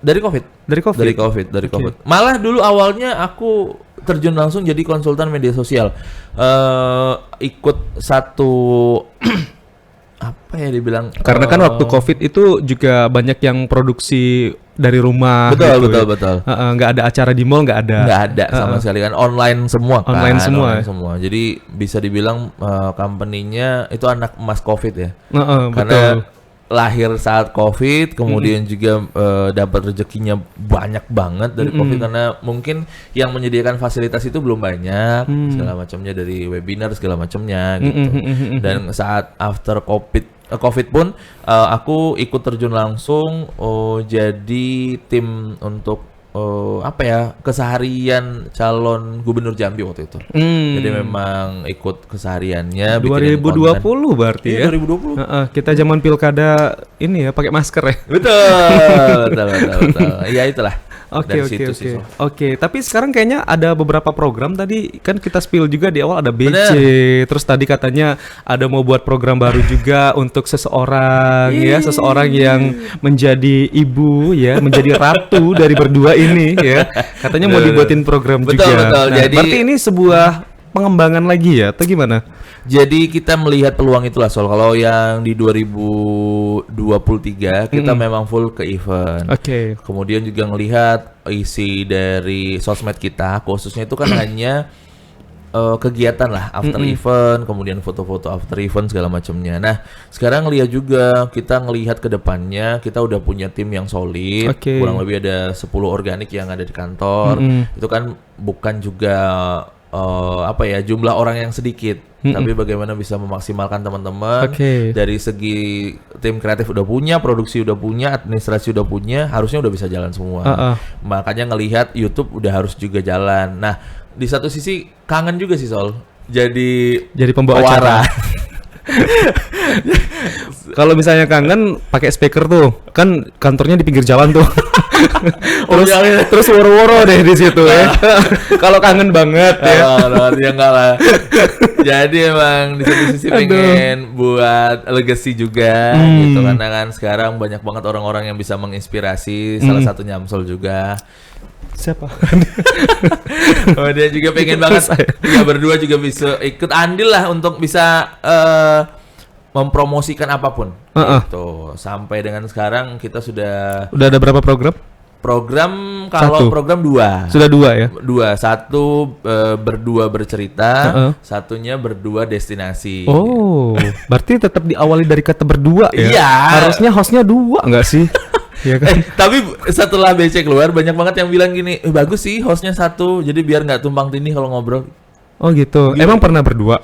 Speaker 2: Dari COVID.
Speaker 1: Dari COVID?
Speaker 2: Dari
Speaker 1: Oke.
Speaker 2: COVID. Malah dulu awalnya aku terjun langsung jadi konsultan media sosial. Ikut satu apa ya dibilang?
Speaker 1: Karena kan waktu COVID itu juga banyak yang produksi dari rumah.
Speaker 2: Betul.
Speaker 1: Nggak ada acara di mall, nggak ada.
Speaker 2: Nggak ada sama sekali kan online semua kan.
Speaker 1: Online semua.
Speaker 2: Online semua. Jadi bisa dibilang company-nya itu anak emas COVID ya.
Speaker 1: Betul.
Speaker 2: Karena lahir saat COVID, kemudian juga dapat rezekinya banyak banget dari COVID karena mungkin yang menyediakan fasilitas itu belum banyak, segala macamnya dari webinar segala macamnya gitu. Dan saat after COVID pun aku ikut terjun langsung jadi tim untuk keseharian calon gubernur Jambi waktu itu. Jadi memang ikut kesehariannya.
Speaker 1: 2020 berarti ya?
Speaker 2: 2020.
Speaker 1: Kita zaman pilkada ini ya pakai masker ya.
Speaker 2: Betul. Ya itulah.
Speaker 1: Oke.
Speaker 2: Dari situ sih, Sol.
Speaker 1: Oke, tapi sekarang kayaknya ada beberapa program tadi kan kita spill juga di awal ada BC, terus tadi katanya ada mau buat program baru juga untuk seseorang ya, seseorang yang menjadi ibu ya, menjadi ratu dari berdua ini ya. Katanya mau dibuatin program juga.
Speaker 2: Betul.
Speaker 1: Nah,
Speaker 2: Jadi
Speaker 1: berarti ini sebuah pengembangan lagi ya atau gimana?
Speaker 2: Jadi kita melihat peluang itulah Sol. Kalau yang di 2023 kita memang full ke event.
Speaker 1: Oke.
Speaker 2: Kemudian juga ngelihat isi dari sosmed kita khususnya itu kan hanya kegiatan lah after event, kemudian foto-foto after event segala macamnya. Nah, sekarang lihat juga kita ngelihat ke depannya kita udah punya tim yang solid.
Speaker 1: Oke.
Speaker 2: Kurang lebih ada 10 organik yang ada di kantor. Itu kan bukan juga jumlah orang yang sedikit, tapi bagaimana bisa memaksimalkan teman-teman. Dari segi tim kreatif udah punya, produksi udah punya, administrasi udah punya, harusnya udah bisa jalan semua. Makanya ngelihat YouTube udah harus juga jalan. Nah, di satu sisi kangen juga sih Sol. Jadi
Speaker 1: pembawa acara. Kalau misalnya kangen pakai speaker tuh, kan kantornya di pinggir jalan tuh. terus woro-woro deh di situ ya. Kalau kangen banget ya.
Speaker 2: Ya enggak lah. Jadi emang di satu sisi pengen buat legacy juga gitu karena kan sekarang banyak banget orang-orang yang bisa menginspirasi, salah satunya Amsol juga.
Speaker 1: Siapa?
Speaker 2: Dia juga pengen banget ya berdua juga bisa ikut andil lah untuk bisa mempromosikan apapun. Gitu. Sampai dengan sekarang kita sudah
Speaker 1: ada berapa program?
Speaker 2: Kalau program 2.
Speaker 1: Sudah 2 ya?
Speaker 2: 2. Satu berdua bercerita, satunya berdua destinasi.
Speaker 1: Oh, berarti tetap diawali dari kata berdua ya?
Speaker 2: Iya.
Speaker 1: Harusnya hostnya 2 nggak sih? Ya kan?
Speaker 2: Tapi setelah BC keluar banyak banget yang bilang gini, bagus sih hostnya 1, jadi biar nggak tumpang tindih kalau ngobrol.
Speaker 1: Oh gitu. Emang pernah berdua?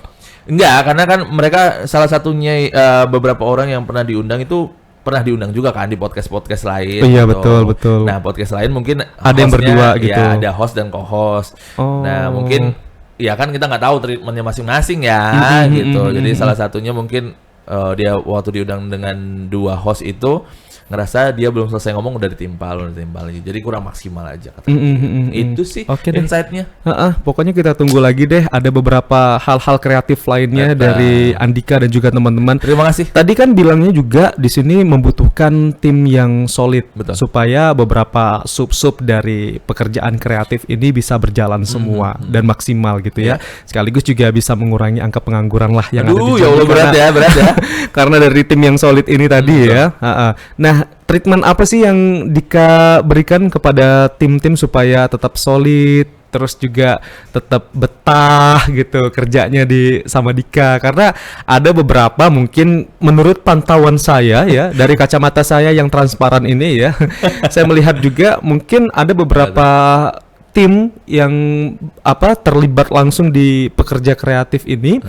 Speaker 2: Enggak, karena kan mereka salah satunya beberapa orang yang pernah diundang juga kan di podcast lain.
Speaker 1: Iya,
Speaker 2: gitu.
Speaker 1: betul.
Speaker 2: Nah, podcast lain mungkin
Speaker 1: Ada yang
Speaker 2: hostnya,
Speaker 1: berdua gitu.
Speaker 2: Ya, ada host dan co-host.
Speaker 1: Oh.
Speaker 2: Nah, mungkin ya kan kita nggak tahu treatmentnya masing-masing ya, gitu. Jadi salah satunya mungkin dia waktu diundang dengan 2 host itu ngerasa dia belum selesai ngomong udah ditimpal. Jadi kurang maksimal aja katanya. Itu sih
Speaker 1: Oke deh.
Speaker 2: insight-nya.
Speaker 1: Pokoknya kita tunggu lagi deh, ada beberapa hal-hal kreatif lainnya
Speaker 2: Betul.
Speaker 1: dari Andika dan juga teman-teman.
Speaker 2: Terima kasih.
Speaker 1: Tadi kan bilangnya juga di sini membutuhkan tim yang solid.
Speaker 2: Betul.
Speaker 1: Supaya beberapa sub-sub dari pekerjaan kreatif ini bisa berjalan semua dan maksimal gitu ya. Sekaligus juga bisa mengurangi angka pengangguran lah yang ada di
Speaker 2: Ya Allah,
Speaker 1: Jambi
Speaker 2: berat ya.
Speaker 1: karena dari tim yang solid ini tadi ya. Nah, treatment apa sih yang Dika berikan kepada tim-tim supaya tetap solid, terus juga tetap betah gitu kerjanya sama Dika? Karena ada beberapa mungkin menurut pantauan saya ya, dari kacamata saya yang transparan ini ya, saya melihat juga mungkin ada beberapa tim yang terlibat langsung di pekerja kreatif ini.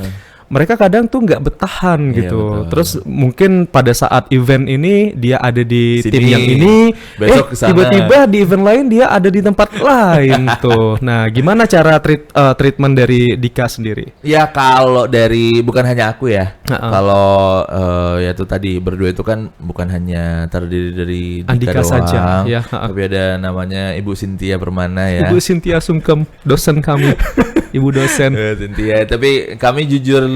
Speaker 1: Mereka kadang tuh nggak bertahan
Speaker 2: Iya,
Speaker 1: gitu.
Speaker 2: betul.
Speaker 1: Terus mungkin pada saat event ini dia ada di
Speaker 2: Sini,
Speaker 1: tim yang ini,
Speaker 2: besok kesana.
Speaker 1: tiba-tiba di event lain dia ada di tempat lain tuh. Nah, gimana cara treatment dari Dika sendiri?
Speaker 2: Ya kalau dari bukan hanya aku ya.
Speaker 1: Ha-ha.
Speaker 2: Kalau ya itu tadi berdua itu kan bukan hanya terdiri dari Dika
Speaker 1: Andika
Speaker 2: doang,
Speaker 1: saja, ya, ha-ha.
Speaker 2: tapi ada namanya Ibu Cynthia Permana ya.
Speaker 1: Ibu Cynthia Sungkem, dosen kami, ibu dosen.
Speaker 2: Cynthia, tapi kami jujur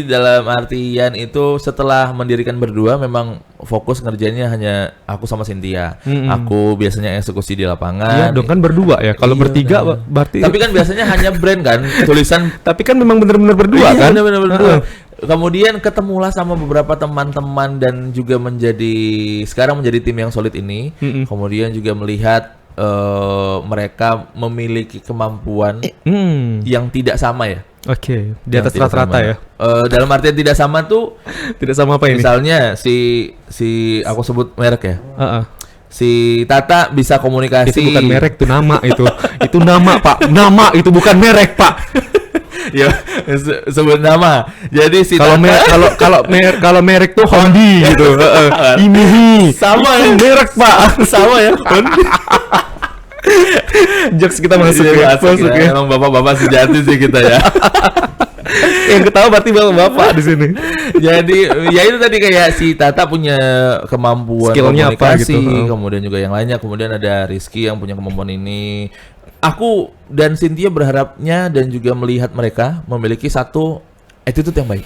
Speaker 2: dalam artian itu setelah mendirikan berdua memang fokus ngerjainnya hanya aku sama Cynthia. Aku biasanya eksekusi di lapangan.
Speaker 1: Iya dong, kan berdua ya. Kalau
Speaker 2: Iya,
Speaker 1: bertiga
Speaker 2: benar.
Speaker 1: berarti.
Speaker 2: Tapi kan biasanya hanya brand kan, tulisan.
Speaker 1: Tapi kan memang benar-benar berdua
Speaker 2: Iya,
Speaker 1: kan?
Speaker 2: benar-benar berdua. Kemudian ketemulah sama beberapa teman-teman dan juga sekarang menjadi tim yang solid ini. Kemudian juga melihat mereka memiliki kemampuan yang tidak sama ya.
Speaker 1: Oke, di
Speaker 2: Yang
Speaker 1: atas
Speaker 2: tidak
Speaker 1: rata-rata
Speaker 2: sama.
Speaker 1: ya.
Speaker 2: Dalam artian tidak sama tuh,
Speaker 1: Tidak sama apa ini?
Speaker 2: misalnya si aku sebut merek ya.
Speaker 1: Heeh.
Speaker 2: Si Tata bisa komunikasi.
Speaker 1: Itu bukan merek, itu nama itu. Itu nama, Pak. Nama itu bukan merek, Pak.
Speaker 2: Ya, sebut nama. Jadi si
Speaker 1: Kalau
Speaker 2: Tata
Speaker 1: kalau merek tuh Hondi gitu. Heeh. Ini
Speaker 2: sama ya.
Speaker 1: merek, Pak.
Speaker 2: sama ya.
Speaker 1: Jokes kita masuk ya. Masuk ya.
Speaker 2: Emang bapak-bapak sejati sih kita ya.
Speaker 1: Yang ketawa berarti bapak di sini.
Speaker 2: Jadi ya itu tadi kayak si Tata punya kemampuan
Speaker 1: Skillnya apa
Speaker 2: komunikasi,
Speaker 1: gitu.
Speaker 2: kemudian juga yang lainnya, kemudian ada Rizky yang punya kemampuan ini. Aku dan Cynthia berharapnya dan juga melihat mereka memiliki satu attitude yang baik.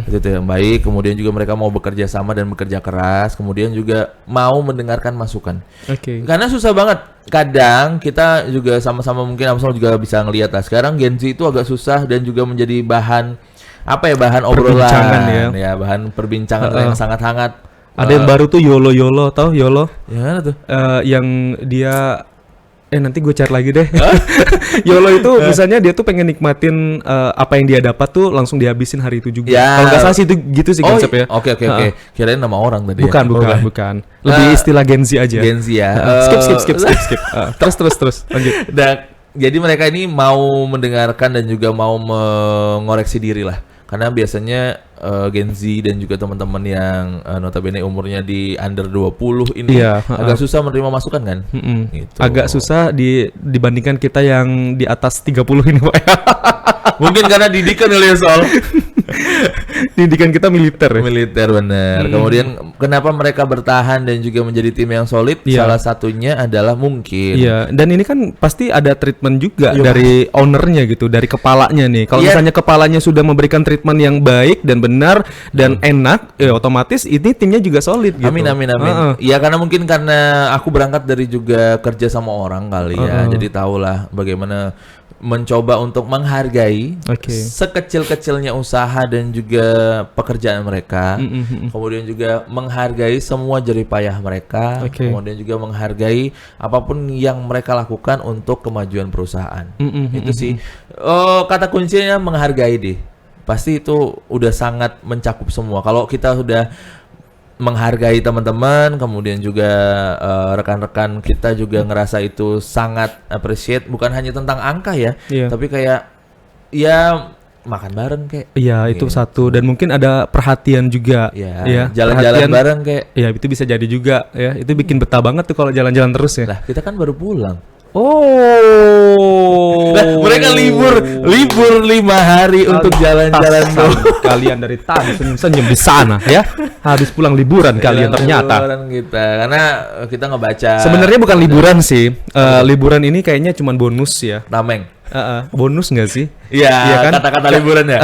Speaker 2: Attitude yang baik, kemudian juga mereka mau bekerja sama dan bekerja keras, kemudian juga mau mendengarkan masukan.
Speaker 1: Oke.
Speaker 2: Karena susah banget. Kadang kita juga sama-sama mungkin Amsal juga bisa ngelihat lah. Sekarang Gen Z itu agak susah dan juga menjadi bahan bahan obrolan
Speaker 1: Perbincangan ya.
Speaker 2: bahan perbincangan yang sangat hangat.
Speaker 1: Ada yang baru tuh YOLO, tahu YOLO?
Speaker 2: Ya mana tuh?
Speaker 1: Yang dia nanti gue cari lagi deh. YOLO itu misalnya dia tuh pengen nikmatin apa yang dia dapat tuh langsung dihabisin hari itu juga.
Speaker 2: Ya.
Speaker 1: Kalau nggak salah sih itu gitu sih konsepnya.
Speaker 2: Oke. Kirain nama orang tadi.
Speaker 1: Bukan,
Speaker 2: ya?
Speaker 1: bukan. Lebih istilah Gen Z aja.
Speaker 2: Gen Z ya.
Speaker 1: Skip. Terus lanjut.
Speaker 2: Dan jadi mereka ini mau mendengarkan dan juga mau mengoreksi diri lah. Karena biasanya Gen Z dan juga teman-teman yang notabene umurnya di under 20 ini agak susah menerima masukan kan? Gitu.
Speaker 1: Agak susah dibandingkan kita yang di atas 30 ini, Pak.
Speaker 2: Mungkin karena didikan oleh soal
Speaker 1: Didikan kita militer ya.
Speaker 2: militer benar. Kemudian kenapa mereka bertahan dan juga menjadi tim yang solid? Salah satunya adalah mungkin.
Speaker 1: Iya, dan ini kan pasti ada treatment juga dari ownernya gitu, dari kepalanya nih. Kalau misalnya kepalanya sudah memberikan treatment yang baik dan benar dan enak, ya otomatis ini timnya juga solid gitu.
Speaker 2: Amin. Iya karena mungkin karena aku berangkat dari juga kerja sama orang kali ya. Jadi tahulah bagaimana mencoba untuk menghargai sekecil-kecilnya usaha dan juga pekerjaan mereka. Kemudian juga menghargai semua jerih payah mereka. Kemudian juga menghargai apapun yang mereka lakukan untuk kemajuan perusahaan. Itu sih kata kuncinya menghargai deh. Pasti itu udah sangat mencakup semua. Kalau kita sudah menghargai teman-teman, kemudian juga rekan-rekan kita juga ngerasa itu sangat appreciate, bukan hanya tentang angka ya, tapi kayak ya makan bareng kayak.
Speaker 1: Iya, itu
Speaker 2: Gitu.
Speaker 1: satu, dan mungkin ada perhatian juga.
Speaker 2: Ya, jalan-jalan
Speaker 1: perhatian.
Speaker 2: bareng kayak.
Speaker 1: Ya, itu bisa jadi juga ya. Itu bikin betah banget tuh kalau jalan-jalan terus ya.
Speaker 2: Lah, kita kan baru pulang.
Speaker 1: Oh.
Speaker 2: Lah, mereka libur 5 hari untuk jalan-jalan
Speaker 1: Pantesan
Speaker 2: dulu.
Speaker 1: kalian dari tadi senyum di sana ya. Habis pulang liburan kalian ternyata.
Speaker 2: Liburan kita, karena kita ngebaca.
Speaker 1: Sebenarnya bukan liburan sih. Liburan ini kayaknya cuman bonus ya.
Speaker 2: Nameng.
Speaker 1: Bonus nggak sih?
Speaker 2: Iya,
Speaker 1: Iya kan?
Speaker 2: kata-kata liburan ya.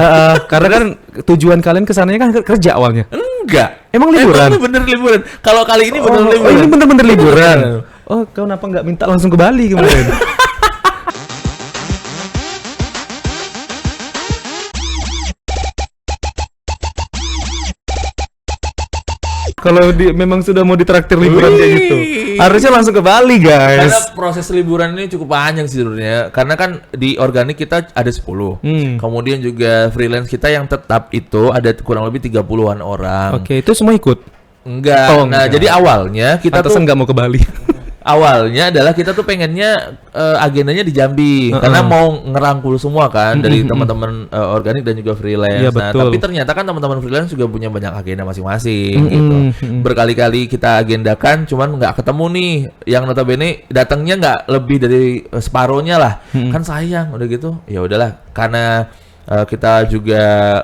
Speaker 1: Karena kan tujuan kalian kesananya kan kerja awalnya.
Speaker 2: Enggak.
Speaker 1: Emang liburan?
Speaker 2: Emang bener liburan. Kalau kali ini bener liburan.
Speaker 1: Oh, ini bener-bener liburan. Oh, kau kenapa nggak minta langsung ke Bali kemarin? Kalau memang sudah mau ditraktir liburan kayak gitu, harusnya langsung ke Bali,
Speaker 2: Karena
Speaker 1: guys.
Speaker 2: proses liburan ini cukup panjang sih sebenarnya. Karena kan di organik kita ada 10. Kemudian juga freelance kita yang tetap itu ada kurang lebih 30-an orang.
Speaker 1: Oke, itu semua ikut.
Speaker 2: Enggak.
Speaker 1: Oh,
Speaker 2: Nah,
Speaker 1: enggak.
Speaker 2: jadi awalnya kita
Speaker 1: Pantesan
Speaker 2: tuh
Speaker 1: nggak mau ke Bali.
Speaker 2: awalnya adalah kita tuh pengennya agendanya di Jambi karena mau ngerangkul semua kan dari teman-teman organik dan juga freelance.
Speaker 1: Iya,
Speaker 2: Nah,
Speaker 1: betul.
Speaker 2: tapi ternyata kan teman-teman freelance juga punya banyak agenda masing-masing gitu. Berkali-kali kita agendakan cuman nggak ketemu nih. Yang notabene datangnya nggak lebih dari separohnya lah. Kan sayang udah gitu. Ya udahlah, karena kita juga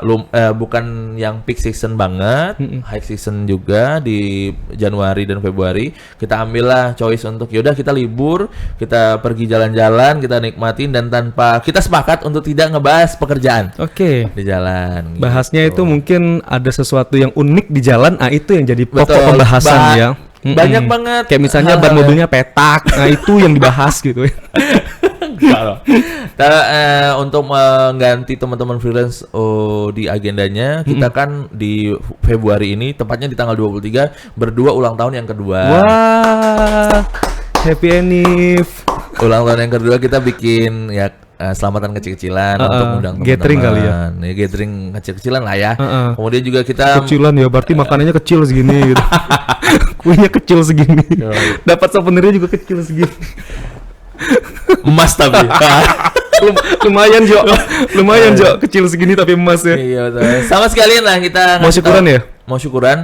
Speaker 2: bukan yang peak season banget, high season juga di Januari dan Februari. Kita ambillah choice untuk yaudah kita libur, kita pergi jalan-jalan, kita nikmatin dan tanpa kita sepakat untuk tidak ngebahas pekerjaan
Speaker 1: Oke.
Speaker 2: di jalan.
Speaker 1: Bahasnya
Speaker 2: gitu.
Speaker 1: itu mungkin ada sesuatu yang unik di jalan, itu yang jadi pokok
Speaker 2: Betul.
Speaker 1: pembahasan ya.
Speaker 2: Banyak banget.
Speaker 1: Kayak misalnya ban
Speaker 2: hal-hal
Speaker 1: mobilnya petak, itu yang dibahas gitu.
Speaker 2: Enggak loh. Untuk mengganti teman-teman freelance di agendanya, kita kan di Februari ini, tepatnya di tanggal 23, berdua ulang tahun yang kedua.
Speaker 1: Wah, happy Enif.
Speaker 2: Ulang tahun yang kedua kita bikin ya selamatan kecil-kecilan untuk undang teman-teman.
Speaker 1: Gathering kali ya?
Speaker 2: Ya, gathering kecil-kecilan lah ya. Kemudian juga kita
Speaker 1: Kecilan ya, berarti makanannya kecil segini gitu. Kuenya kecil segini. Dapat souvenirnya juga kecil segini.
Speaker 2: emas tapi.
Speaker 1: Lumayan Jo, kecil segini tapi emas ya.
Speaker 2: Iya betul. Sama sekalian lah kita
Speaker 1: Mau
Speaker 2: ngasih
Speaker 1: syukuran
Speaker 2: tahu-
Speaker 1: ya?
Speaker 2: Mau syukuran.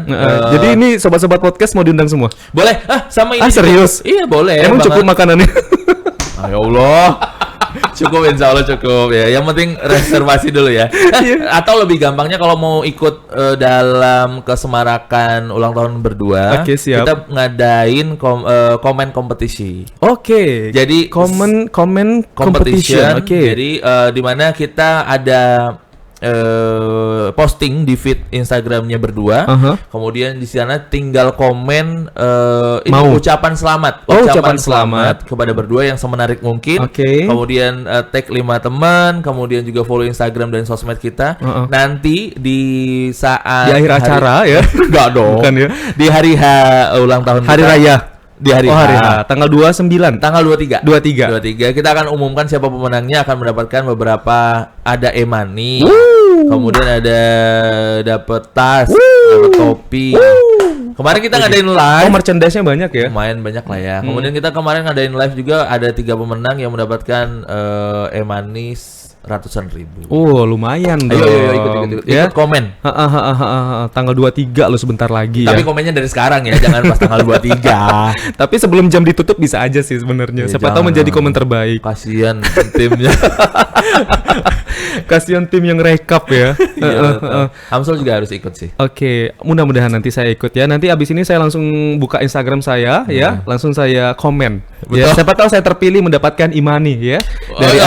Speaker 1: Jadi ini sobat-sobat podcast mau diundang semua.
Speaker 2: Boleh. Sama ini. juga.
Speaker 1: Serius?
Speaker 2: Iya boleh.
Speaker 1: Emang
Speaker 2: banget.
Speaker 1: cukup makanannya?
Speaker 2: Ya Allah. Cukup, insya Allah cukup ya. Yang penting reservasi dulu ya. Atau lebih gampangnya kalau mau ikut dalam kesemarakan ulang tahun berdua,
Speaker 1: Oke, siap.
Speaker 2: kita ngadain komen kompetisi.
Speaker 1: Oke.
Speaker 2: Jadi
Speaker 1: Comment competition.
Speaker 2: competition.
Speaker 1: Oke.
Speaker 2: Jadi di mana kita ada posting di feed Instagramnya berdua. Kemudian di sana tinggal komen ini
Speaker 1: Mau.
Speaker 2: ucapan selamat.
Speaker 1: Oh, ucapan selamat.
Speaker 2: kepada berdua yang semenarik mungkin.
Speaker 1: Oke.
Speaker 2: Kemudian tag 5 teman, kemudian juga follow Instagram dan sosmed kita. Nanti di saat
Speaker 1: Di akhir acara ya.
Speaker 2: Enggak dong.
Speaker 1: Bukan ya.
Speaker 2: Di hari H ulang tahun
Speaker 1: Hari
Speaker 2: kita.
Speaker 1: raya.
Speaker 2: Di hari
Speaker 1: Oh,
Speaker 2: H.
Speaker 1: hari H. Tanggal 29.
Speaker 2: Tanggal 23.
Speaker 1: 23.
Speaker 2: Kita akan umumkan siapa pemenangnya, akan mendapatkan beberapa, ada e-money. Kemudian ada dapat tas, dapat topi. Kemarin kita ngadain live.
Speaker 1: Oh, merchandise-nya banyak ya.
Speaker 2: Lumayan banyak lah ya. Kemudian kita kemarin ngadain live juga, ada 3 pemenang yang mendapatkan e-money ratusan ribu.
Speaker 1: Oh, lumayan dong.
Speaker 2: Ayo ikut
Speaker 1: Ya.
Speaker 2: ikut komen.
Speaker 1: Tanggal 23 lo sebentar lagi
Speaker 2: Tapi
Speaker 1: ya.
Speaker 2: komennya dari sekarang ya, jangan pas tanggal 23.
Speaker 1: Tapi sebelum jam ditutup bisa aja sih sebenarnya.
Speaker 2: Ya,
Speaker 1: Siapa tahu
Speaker 2: jangan.
Speaker 1: menjadi komen terbaik.
Speaker 2: Kasihan timnya.
Speaker 1: Kasihan tim yang rekap ya.
Speaker 2: Iya, betul. Hamsul juga harus ikut sih.
Speaker 1: Oke, mudah-mudahan nanti saya ikut ya. Nanti abis ini saya langsung buka Instagram saya ya, langsung saya komen. Ya,
Speaker 2: Betul.
Speaker 1: siapa tahu saya terpilih mendapatkan imani ya. Dari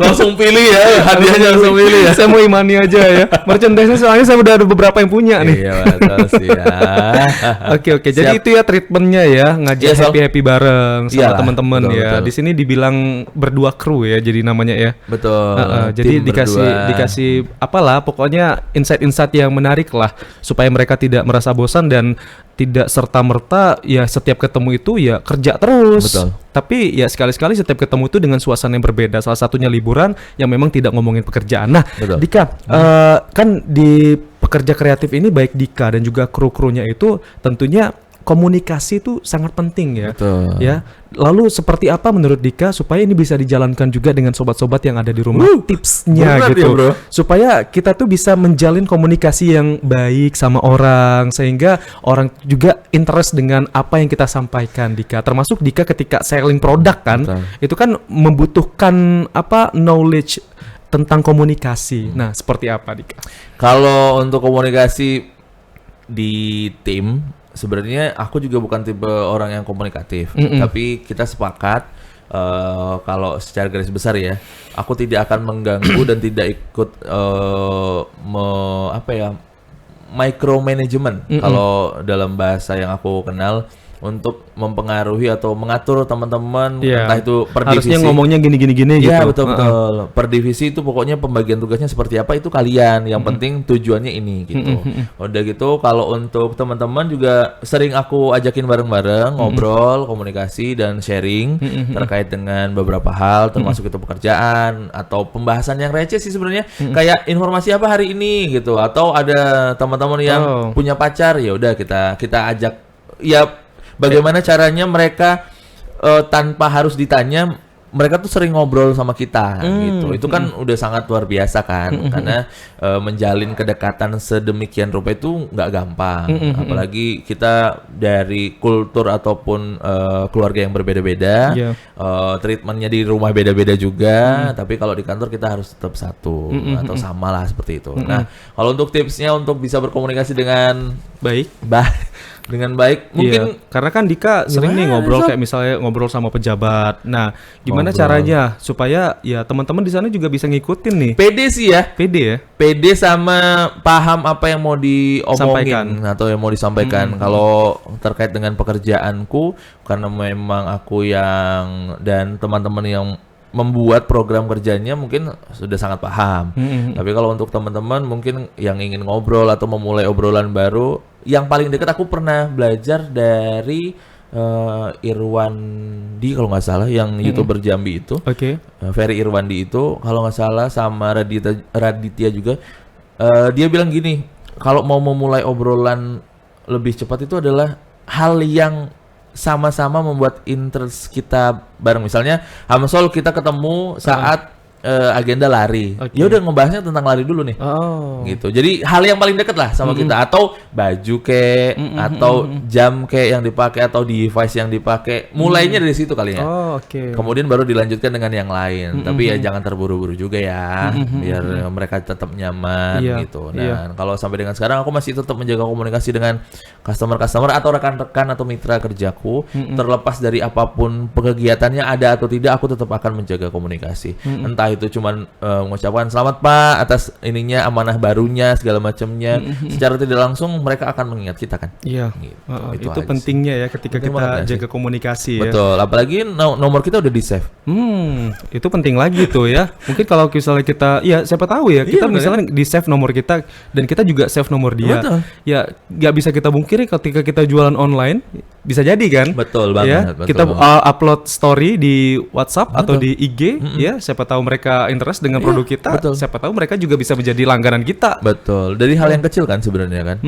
Speaker 2: langsung pilih ya, hadiahnya langsung pilih ya.
Speaker 1: Saya mau imani aja ya. Merchandise soalnya saya udah ada beberapa yang punya nih.
Speaker 2: Iya betul sih ya.
Speaker 1: Oke, jadi
Speaker 2: Siap.
Speaker 1: itu ya treatmentnya ya, ngajak
Speaker 2: Iya, Sol.
Speaker 1: happy bareng sama
Speaker 2: Iyalah,
Speaker 1: teman-teman
Speaker 2: betul,
Speaker 1: ya.
Speaker 2: betul.
Speaker 1: Di sini dibilang berdua kru ya, jadi namanya ya.
Speaker 2: Betul.
Speaker 1: Jadi
Speaker 2: Tim
Speaker 1: dikasih
Speaker 2: berdua.
Speaker 1: apalah, pokoknya insight-insight yang menarik lah supaya mereka tidak merasa bosan dan tidak serta-merta ya setiap ketemu itu ya kerja terus.
Speaker 2: Betul.
Speaker 1: Tapi ya sekali-sekali setiap ketemu itu dengan suasana yang berbeda. Salah satunya liburan yang memang tidak ngomongin pekerjaan. Nah,
Speaker 2: Betul.
Speaker 1: Dika, kan di pekerja kreatif ini baik Dika dan juga kru-krunya itu tentunya komunikasi itu sangat penting ya.
Speaker 2: Betul.
Speaker 1: Ya. Lalu seperti apa menurut Dika supaya ini bisa dijalankan juga dengan sobat-sobat yang ada di rumah? Tipsnya
Speaker 2: berat
Speaker 1: gitu.
Speaker 2: ya, bro.
Speaker 1: Supaya kita tuh bisa menjalin komunikasi yang baik sama orang sehingga orang juga interest dengan apa yang kita sampaikan, Dika. Termasuk Dika ketika selling produk kan,
Speaker 2: Betul.
Speaker 1: itu kan membutuhkan knowledge tentang komunikasi. Nah, seperti apa, Dika?
Speaker 2: Kalau untuk komunikasi di tim, sebenarnya aku juga bukan tipe orang yang komunikatif, tapi kita sepakat kalau secara garis besar ya, aku tidak akan mengganggu dan tidak ikut micromanagement kalau dalam bahasa yang aku kenal, untuk mempengaruhi atau mengatur teman-teman, entah itu per divisi.
Speaker 1: Harusnya ngomongnya gini gitu.
Speaker 2: Iya, betul. Per divisi itu pokoknya pembagian tugasnya seperti apa itu kalian. Yang penting tujuannya ini gitu. Udah gitu kalau untuk teman-teman juga sering aku ajakin bareng-bareng ngobrol, komunikasi dan sharing terkait dengan beberapa hal, termasuk itu pekerjaan atau pembahasan yang receh sih sebenarnya. Kayak informasi apa hari ini gitu, atau ada teman-teman yang punya pacar, ya udah kita ajak ya. Bagaimana caranya mereka tanpa harus ditanya, mereka tuh sering ngobrol sama kita gitu. Itu kan udah sangat luar biasa kan, karena menjalin kedekatan sedemikian rupa itu nggak gampang. Apalagi kita dari kultur ataupun keluarga yang berbeda-beda, treatmentnya di rumah beda-beda juga. Tapi kalau di kantor kita harus tetap satu atau sama lah seperti itu. Nah, kalau untuk tipsnya untuk bisa berkomunikasi dengan dengan baik mungkin
Speaker 1: karena kan Dika sering nih ngobrol kayak misalnya ngobrol sama pejabat. Nah, gimana caranya supaya ya teman-teman di sana juga bisa ngikutin nih?
Speaker 2: Pede sih ya. Pede sama paham apa yang mau diomongin atau yang mau disampaikan. Kalau terkait dengan pekerjaanku, karena memang aku yang dan teman-teman yang membuat program kerjanya mungkin sudah sangat paham. Tapi kalau untuk teman-teman mungkin yang ingin ngobrol atau memulai obrolan baru, yang paling dekat aku pernah belajar dari Irwandi kalau nggak salah, yang YouTuber Jambi itu. Ferry Irwandi itu kalau nggak salah, sama Raditya juga. Dia bilang gini, kalau mau memulai obrolan lebih cepat itu adalah hal yang sama-sama membuat interest kita bareng. Misalnya Hamsol kita ketemu saat agenda lari. Ya udah ngebahasnya tentang lari dulu nih. Gitu. Jadi hal yang paling dekat lah sama kita, atau baju kek atau jam kek yang dipakai atau device yang dipakai. Mulainya dari situ kali ya. Kemudian baru dilanjutkan dengan yang lain. Tapi ya jangan terburu-buru juga ya, biar mereka tetap nyaman gitu. Dan kalau sampai dengan sekarang aku masih tetap menjaga komunikasi dengan customer atau rekan-rekan atau mitra kerjaku. Terlepas dari apapun kegiatannya ada atau tidak, aku tetap akan menjaga komunikasi. Entah itu cuman mengucapkan selamat Pak atas ininya, amanah barunya segala macamnya, secara tidak langsung mereka akan mengingat kita kan.
Speaker 1: Gitu. Itu pentingnya ya ketika kita jaga komunikasi.
Speaker 2: Betul, apalagi nomor kita udah di save.
Speaker 1: Itu penting lagi tuh ya. Mungkin kalau misalnya kita, ya siapa tahu ya, kita misalnya di save nomor kita dan kita juga save nomor dia. Ya nggak bisa kita bungkiri ketika kita jualan online, bisa jadi kan.
Speaker 2: Betul banget.
Speaker 1: Ya, kita upload story di WhatsApp atau di IG, ya siapa tahu mereka interest dengan produk kita, siapa tahu mereka juga bisa menjadi langganan kita.
Speaker 2: Betul. Dari hal yang kecil kan sebenarnya kan.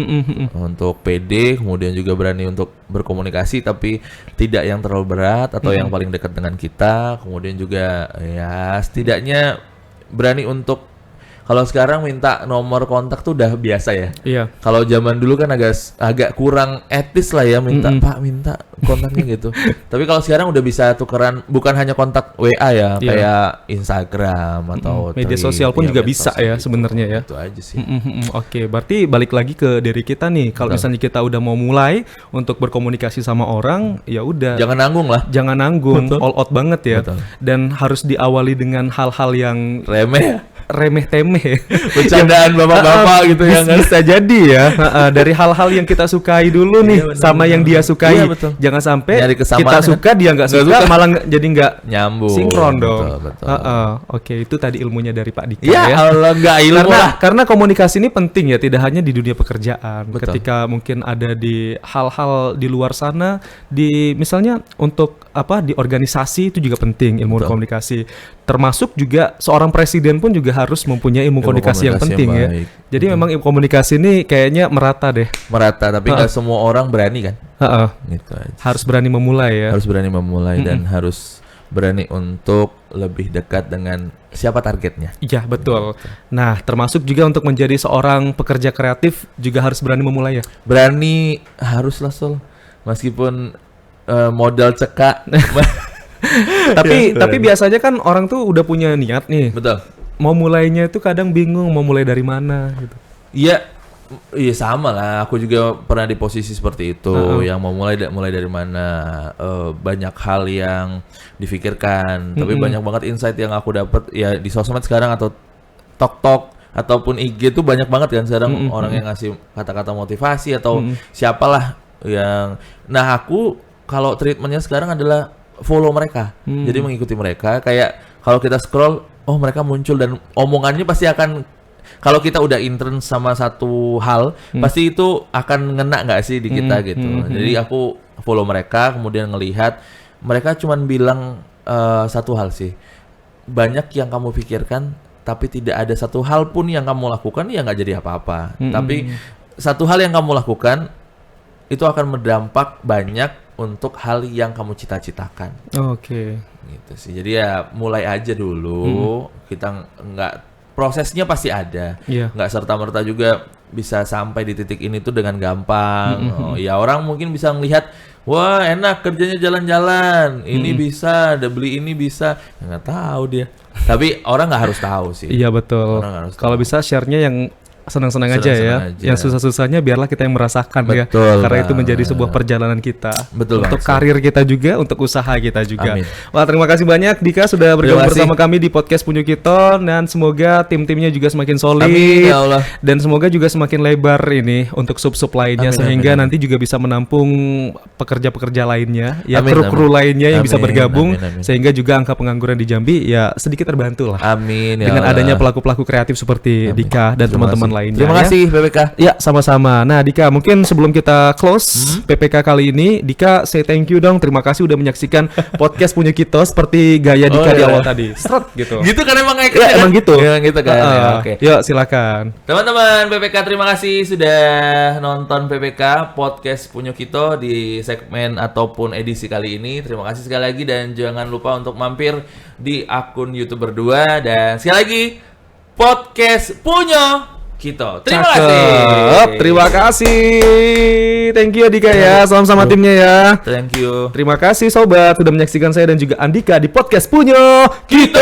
Speaker 2: Untuk PD, kemudian juga berani untuk berkomunikasi tapi tidak yang terlalu berat atau yang paling dekat dengan kita. Kemudian juga ya setidaknya berani untuk, kalau sekarang minta nomor kontak tuh udah biasa ya. Kalau zaman dulu kan agak kurang etis lah ya, minta Pak minta kontaknya gitu. Tapi kalau sekarang udah bisa tukeran, bukan hanya kontak WA ya, kayak Instagram atau
Speaker 1: media sosial pun juga bisa ya sebenarnya ya.
Speaker 2: Itu aja sih.
Speaker 1: Oke, berarti balik lagi ke diri kita nih. Kalau misalnya kita udah mau mulai untuk berkomunikasi sama orang, ya udah.
Speaker 2: Jangan nanggung lah.
Speaker 1: Jangan nanggung, all out banget ya. Dan harus diawali dengan hal-hal yang remeh temeh,
Speaker 2: bercandaan bapak-bapak gitu ya kan?
Speaker 1: Bisa jadi ya. Dari hal-hal yang kita sukai dulu nih, sama yang dia sukai. Jangan sampai kita suka dia nggak suka, malah jadi nggak
Speaker 2: nyambung,
Speaker 1: sinkron dong. Oke, itu tadi ilmunya dari Pak Dika
Speaker 2: ya. Allah, nggak ilmu
Speaker 1: karena komunikasi ini penting ya, tidak hanya di dunia pekerjaan. Ketika mungkin ada di hal-hal di luar sana, di misalnya untuk di organisasi itu juga penting ilmu komunikasi. termasuk juga seorang presiden pun juga harus mempunyai ilmu komunikasi yang penting ya.
Speaker 2: baik.
Speaker 1: Jadi memang ilmu komunikasi ini kayaknya merata deh.
Speaker 2: Merata, tapi nggak semua orang berani kan.
Speaker 1: Heeh.
Speaker 2: Gitu aja.
Speaker 1: Harus berani memulai ya.
Speaker 2: Harus berani memulai dan harus berani untuk lebih dekat dengan siapa targetnya.
Speaker 1: Iya betul. Nah termasuk juga untuk menjadi seorang pekerja kreatif juga harus berani memulai ya.
Speaker 2: Berani haruslah Sol, meskipun modal cekak.
Speaker 1: Tapi biasanya kan orang tuh udah punya niat nih.
Speaker 2: Betul.
Speaker 1: Mau mulainya itu kadang bingung mau mulai dari mana gitu.
Speaker 2: Iya sama lah. Aku juga pernah di posisi seperti itu. Yang mau mulai dari mana. Banyak hal yang difikirkan. Tapi banyak banget insight yang aku dapat ya di sosmed sekarang atau TikTok ataupun IG tuh banyak banget kan sekarang orang yang ngasih kata-kata motivasi atau siapalah yang. Nah aku kalau treatmentnya sekarang adalah follow mereka. Jadi mengikuti mereka. Kayak kalau kita scroll, oh mereka muncul dan omongannya pasti akan, kalau kita udah intern sama satu hal, pasti itu akan ngena nggak sih di kita gitu. Jadi aku follow mereka, kemudian ngelihat mereka cuman bilang satu hal sih. Banyak yang kamu pikirkan, tapi tidak ada satu hal pun yang kamu lakukan ya nggak jadi apa-apa. Tapi satu hal yang kamu lakukan itu akan berdampak banyak untuk hal yang kamu cita-citakan.
Speaker 1: Oke.
Speaker 2: Gitu sih. Jadi ya mulai aja dulu. Kita nggak, prosesnya pasti ada.
Speaker 1: Iya.
Speaker 2: Nggak serta-merta juga bisa sampai di titik ini tuh dengan gampang. Ya orang mungkin bisa melihat, wah enak kerjanya jalan-jalan. Ini bisa, ada beli ini bisa. Nggak tahu dia. Tapi orang nggak harus tahu sih.
Speaker 1: Iya betul.
Speaker 2: Orang harus
Speaker 1: Kalau
Speaker 2: tahu.
Speaker 1: bisa share-nya yang senang-senang aja ya.
Speaker 2: Senang-senang aja.
Speaker 1: Yang susah-susahnya biarlah kita yang merasakan ya.
Speaker 2: Betul
Speaker 1: Karena itu
Speaker 2: banget.
Speaker 1: menjadi sebuah perjalanan kita.
Speaker 2: Betul
Speaker 1: untuk
Speaker 2: banget,
Speaker 1: karir kita juga, untuk usaha kita juga.
Speaker 2: Amin.
Speaker 1: Wah, terima kasih banyak Dika sudah bergabung
Speaker 2: Terima kasih.
Speaker 1: bersama kami di podcast Punyo Kito, dan semoga tim-timnya juga semakin solid.
Speaker 2: Amin, ya Allah.
Speaker 1: Dan semoga juga semakin lebar ini untuk sub-sub lainnya,
Speaker 2: Amin,
Speaker 1: sehingga
Speaker 2: amin,
Speaker 1: nanti juga bisa menampung pekerja-pekerja lainnya, ya
Speaker 2: Amin,
Speaker 1: kru-kru
Speaker 2: amin.
Speaker 1: lainnya yang bisa
Speaker 2: Amin,
Speaker 1: bergabung,
Speaker 2: amin, amin.
Speaker 1: sehingga juga angka pengangguran di Jambi ya sedikit terbantu lah.
Speaker 2: Amin ya
Speaker 1: Dengan
Speaker 2: Allah.
Speaker 1: adanya pelaku-pelaku kreatif seperti
Speaker 2: Amin.
Speaker 1: Dika dan
Speaker 2: Terima
Speaker 1: teman-teman
Speaker 2: kasih.
Speaker 1: lainnya.
Speaker 2: Terima
Speaker 1: ya.
Speaker 2: kasih BPK.
Speaker 1: Ya, sama-sama. Nah, Dika, mungkin sebelum kita close PPK kali ini, Dika say thank you dong. Terima kasih udah menyaksikan podcast Punyo Kito seperti gaya Dika di
Speaker 2: iya.
Speaker 1: awal tadi. Seret gitu.
Speaker 2: Gitu kan emang kayak
Speaker 1: Ya, emang gitu.
Speaker 2: Ya, gitu kan. Ya, oke.
Speaker 1: Yuk, silakan.
Speaker 2: Teman-teman PPK, terima kasih sudah nonton PPK podcast Punyo Kito di segmen ataupun edisi kali ini. Terima kasih sekali lagi dan jangan lupa untuk mampir di akun YouTube berdua, dan sekali lagi podcast Punyo Kito. Terima
Speaker 1: Cakep.
Speaker 2: kasih.
Speaker 1: Terima kasih. Thank you ya Dika ya. Salam sama timnya ya.
Speaker 2: Thank you.
Speaker 1: Terima kasih sobat sudah menyaksikan saya dan juga Andika di podcast Punyo Kito.